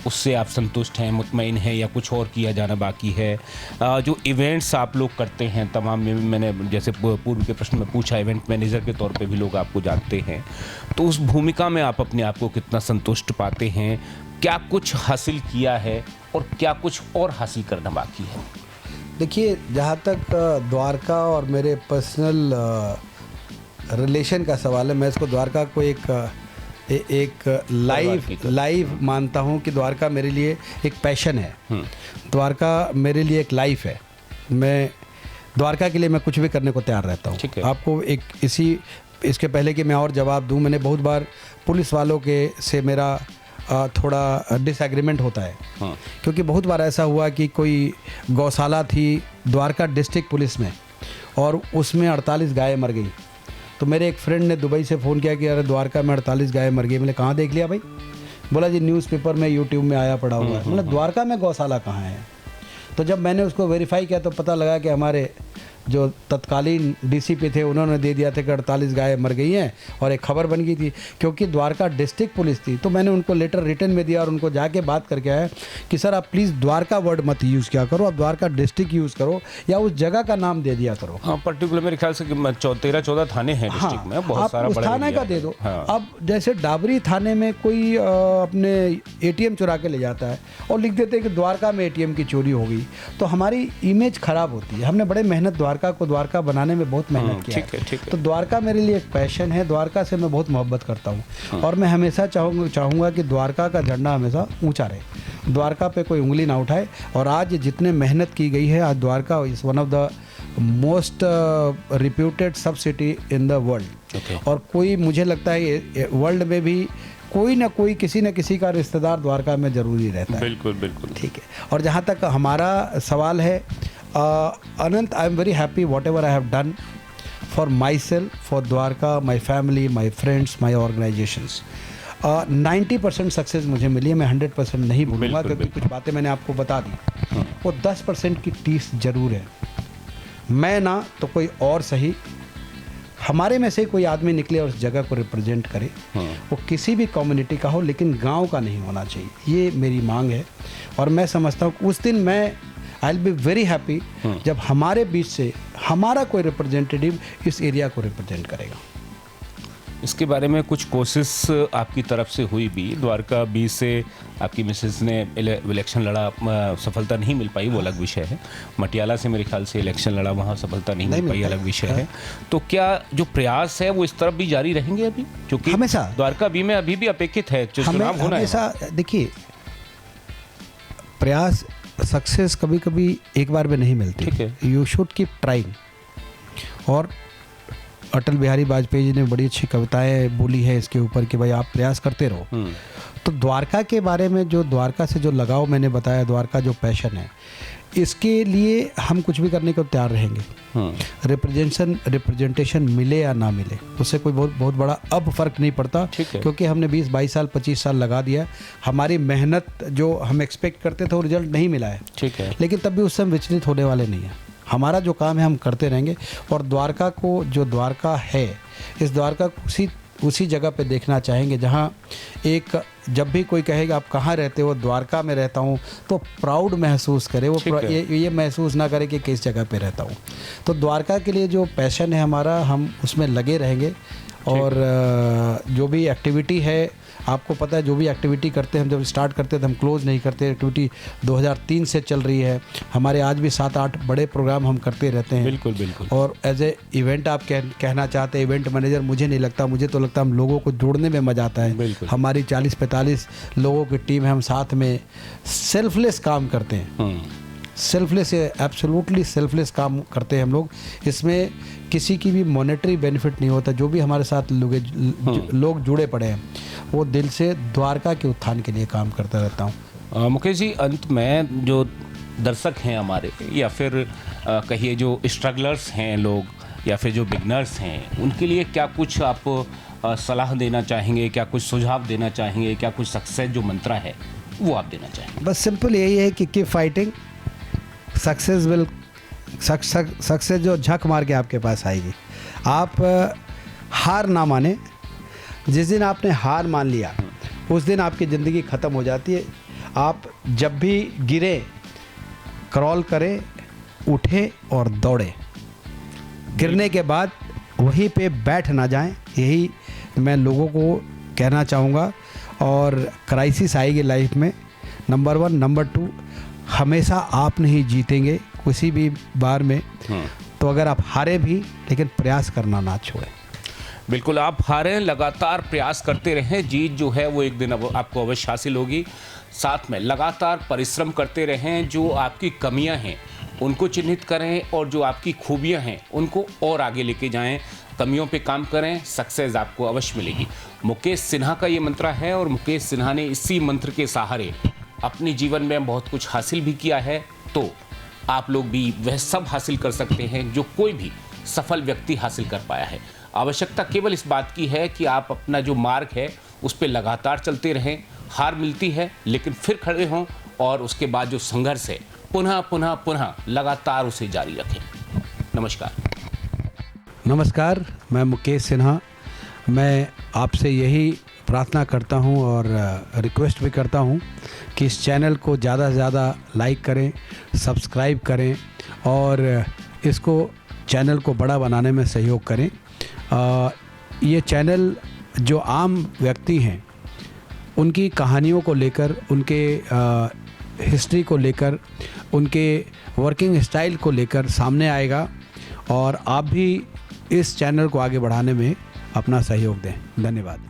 उससे आप संतुष्ट हैं, मुतमईन हैं, या कुछ और किया जाना बाकी है? जो इवेंट्स आप लोग करते हैं तमाम, मैंने जैसे पूर्व के प्रश्न में पूछा, इवेंट मैनेजर के तौर पे भी लोग आपको जानते हैं, तो उस भूमिका में आप अपने आप को कितना संतुष्ट पाते हैं? क्या कुछ हासिल किया है और क्या कुछ और हासिल करना बाकी है? देखिए, जहाँ तक द्वारका और मेरे पर्सनल रिलेशन का सवाल है, मैं इसको द्वारका को एक लाइव मानता हूँ कि द्वारका मेरे लिए एक पैशन है। द्वारका मेरे लिए एक लाइफ है। मैं द्वारका के लिए मैं कुछ भी करने को तैयार रहता हूँ। आपको एक इसके पहले कि मैं और जवाब दूँ, मैंने बहुत बार पुलिस वालों के से मेरा थोड़ा डिसएग्रीमेंट होता है। क्योंकि बहुत बार ऐसा हुआ कि कोई गौशाला थी द्वारका डिस्ट्रिक्ट पुलिस में और उसमें 48 गायें मर गई। तो मेरे एक फ्रेंड ने दुबई से फ़ोन किया कि अरे द्वारका में 48 गायें मर गई। मैंने कहाँ देख लिया भाई? बोला जी न्यूज़पेपर में, यूट्यूब में आया पड़ा हुआ है। मतलब द्वारका में गौशाला कहाँ है? तो जब मैंने उसको वेरीफाई किया तो पता लगा कि हमारे जो तत्कालीन डीसीपी थे उन्होंने दे दिया था कि 48 गायें मर गई हैं, और एक खबर बन गई थी क्योंकि द्वारका डिस्ट्रिक्ट पुलिस थी। तो मैंने उनको लेटर रिटर्न में दिया और उनको जाके बात करके आया कि सर आप प्लीज़ द्वारका वर्ड मत यूज़ किया करो, आप द्वारका डिस्ट्रिक्ट यूज़ करो या उस जगह का नाम दे दिया करो। हाँ, पर्टिकुलर मेरे ख्याल से 13-14 थाने हैं डिस्ट्रिक्ट में, बहुत सारा उस थाने का दे दो। अब जैसे डाबरी थाने में कोई अपने ATM चुरा के ले जाता है और लिख देते हैं कि द्वारका में ATM की चोरी हो गई, तो हमारी इमेज खराब होती है। हमने बड़े मेहनत द्वारका को द्वारका बनाने में बहुत मेहनत किया है। तो द्वारका मेरे लिए एक पैशन है। द्वारका से मैं बहुत मोहब्बत करता हूँ और मैं हमेशा चाहूँगा कि द्वारका का झंडा हमेशा ऊंचा रहे, द्वारका पे कोई उंगली ना उठाए। और आज जितने मेहनत की गई है, आज Dwarka is one of the most reputed सब सिटी इन द वर्ल्ड। और कोई, मुझे लगता है वर्ल्ड में भी कोई ना कोई, किसी न किसी का रिश्तेदार द्वारका में ज़रूरी रहता है। बिल्कुल बिल्कुल, ठीक है। और जहाँ तक हमारा सवाल है, Anant, I am very happy whatever I have done for myself, for Dwarka, my family, my friends, my organizations. 90% success मुझे मिली है। मैं 100% नहीं बोलूँगा क्योंकि कुछ बातें मैंने आपको बता दी। वो 10% की टीस जरूर है। मैं ना तो कोई और सही, हमारे में से कोई आदमी निकले और उस जगह को रिप्रेजेंट करे, वो किसी भी कम्युनिटी का हो, लेकिन गांव का नहीं होना चाहिए। ये मेरी मांग है। और मैं समझता हूँ उस दिन मैं I will be very happy जब हमारे बीच से हमारा कोई रिप्रेजेंटेटिव इस एरिया को रिप्रेजेंट करेगा। इसके बारे में कुछ कोशिश आपकी तरफ से हुई भी? द्वारका बीच से आपकी मिसेस ने इलेक्शन लड़ा, सफलता नहीं मिल पाई, वो अलग विषय है। मटियाला से मेरे ख्याल से इलेक्शन लड़ा, वहाँ सफलता नहीं मिल पाई, अलग विषय है। तो क्या जो प्रयास है वो इस तरफ भी जारी रहेंगे अभी, क्योंकि हमेशा द्वारका बी में अभी भी अपेक्षित है चुनाव होना है? देखिए, प्रयास, सक्सेस कभी कभी एक बार में नहीं मिलती। ठीक है, यू शुड कीप ट्राइंग। और अटल बिहारी वाजपेयी जी ने बड़ी अच्छी कविताएं बोली है इसके ऊपर कि भाई आप प्रयास करते रहो। तो द्वारका के बारे में, जो द्वारका से जो लगाव मैंने बताया, द्वारका जो पैशन है, इसके लिए हम कुछ भी करने को तैयार रहेंगे। रिप्रेजेंटेशन मिले या ना मिले, उससे कोई बहुत बड़ा अब फर्क नहीं पड़ता, क्योंकि हमने 20-22 साल 25 साल लगा दिया। हमारी मेहनत जो हम एक्सपेक्ट करते थे वो रिजल्ट नहीं मिला है, ठीक है, लेकिन तब भी उससे हम विचलित होने वाले नहीं हैं। हमारा जो काम है हम करते रहेंगे। और द्वारका को, जो द्वारका है, इस द्वारका को उसी जगह पे देखना चाहेंगे जहाँ एक, जब भी कोई कहेगा आप कहाँ रहते हो, द्वारका में रहता हूँ, तो प्राउड महसूस करे, वो ये महसूस ना करे कि किस जगह पे रहता हूँ। तो द्वारका के लिए जो पैशन है हमारा, हम उसमें लगे रहेंगे। और जो भी एक्टिविटी है, आपको पता है, जो भी एक्टिविटी करते हैं हम, जब स्टार्ट करते हैं तो हम क्लोज नहीं करते। एक्टिविटी 2003 से चल रही है हमारे, आज भी 7-8 बड़े प्रोग्राम हम करते रहते हैं। बिल्कुल बिल्कुल। और एज ए इवेंट आप कहना चाहते हैं, इवेंट मैनेजर मुझे नहीं लगता, मुझे तो लगता है हम लोगों को जोड़ने में मज़ा आता है। हमारी 40-45 लोगों की टीम है, हम साथ में सेल्फलेस काम करते हैं। सेल्फलेस, एब्सोल्युटली सेल्फलेस काम करते हैं हम लोग। इसमें किसी की भी मॉनेटरी बेनिफिट नहीं होता। जो भी हमारे साथ लोग जुड़े पड़े हैं, वो दिल से द्वारका के उत्थान के लिए काम करता रहता हूँ। मुकेश जी, अंत में जो दर्शक हैं हमारे, या फिर कहिए जो स्ट्रगलर्स हैं लोग, या फिर जो बिगनर्स हैं, उनके लिए क्या कुछ आप सलाह देना चाहेंगे, क्या कुछ सुझाव देना चाहेंगे, क्या कुछ सक्सेस जो मंत्रा है वो आप देना चाहेंगे? बस सिंपल यही है कि कीप फाइटिंग, सक्सेस जो झक मार के आपके पास आएगी। आप हार ना माने। जिस दिन आपने हार मान लिया, उस दिन आपकी ज़िंदगी ख़त्म हो जाती है। आप जब भी गिरे, क्रॉल करें, उठे और दौड़े। गिरने के बाद वहीं पे बैठ ना जाएं, यही मैं लोगों को कहना चाहूँगा। और क्राइसिस आएगी लाइफ में, नंबर 1, नंबर 2, हमेशा आप नहीं जीतेंगे किसी भी बार में। तो अगर आप हारे भी, लेकिन प्रयास करना ना छोड़ें। बिल्कुल, आप हारें, लगातार प्रयास करते रहें, जीत जो है वो एक दिन आपको अवश्य हासिल होगी। साथ में लगातार परिश्रम करते रहें, जो आपकी कमियां हैं उनको चिन्हित करें, और जो आपकी खूबियां हैं उनको और आगे लेके जाएं। कमियों पे काम करें, सक्सेस आपको अवश्य मिलेगी। मुकेश सिन्हा का ये मंत्र है, और मुकेश सिन्हा ने इसी मंत्र के सहारे अपने जीवन में बहुत कुछ हासिल भी किया है। तो आप लोग भी वह सब हासिल कर सकते हैं जो कोई भी सफल व्यक्ति हासिल कर पाया है। आवश्यकता केवल इस बात की है कि आप अपना जो मार्ग है उस पर लगातार चलते रहें। हार मिलती है, लेकिन फिर खड़े हों, और उसके बाद जो संघर्ष है पुनः लगातार उसे जारी रखें। नमस्कार, मैं मुकेश सिन्हा। मैं आपसे यही प्रार्थना करता हूं और रिक्वेस्ट भी करता हूं कि इस चैनल को ज़्यादा से ज़्यादा लाइक करें, सब्सक्राइब करें, और इसको चैनल को बड़ा बनाने में सहयोग करें। ये चैनल जो आम व्यक्ति हैं उनकी कहानियों को लेकर, उनके हिस्ट्री को लेकर, उनके वर्किंग स्टाइल को लेकर सामने आएगा, और आप भी इस चैनल को आगे बढ़ाने में अपना सहयोग दें। धन्यवाद।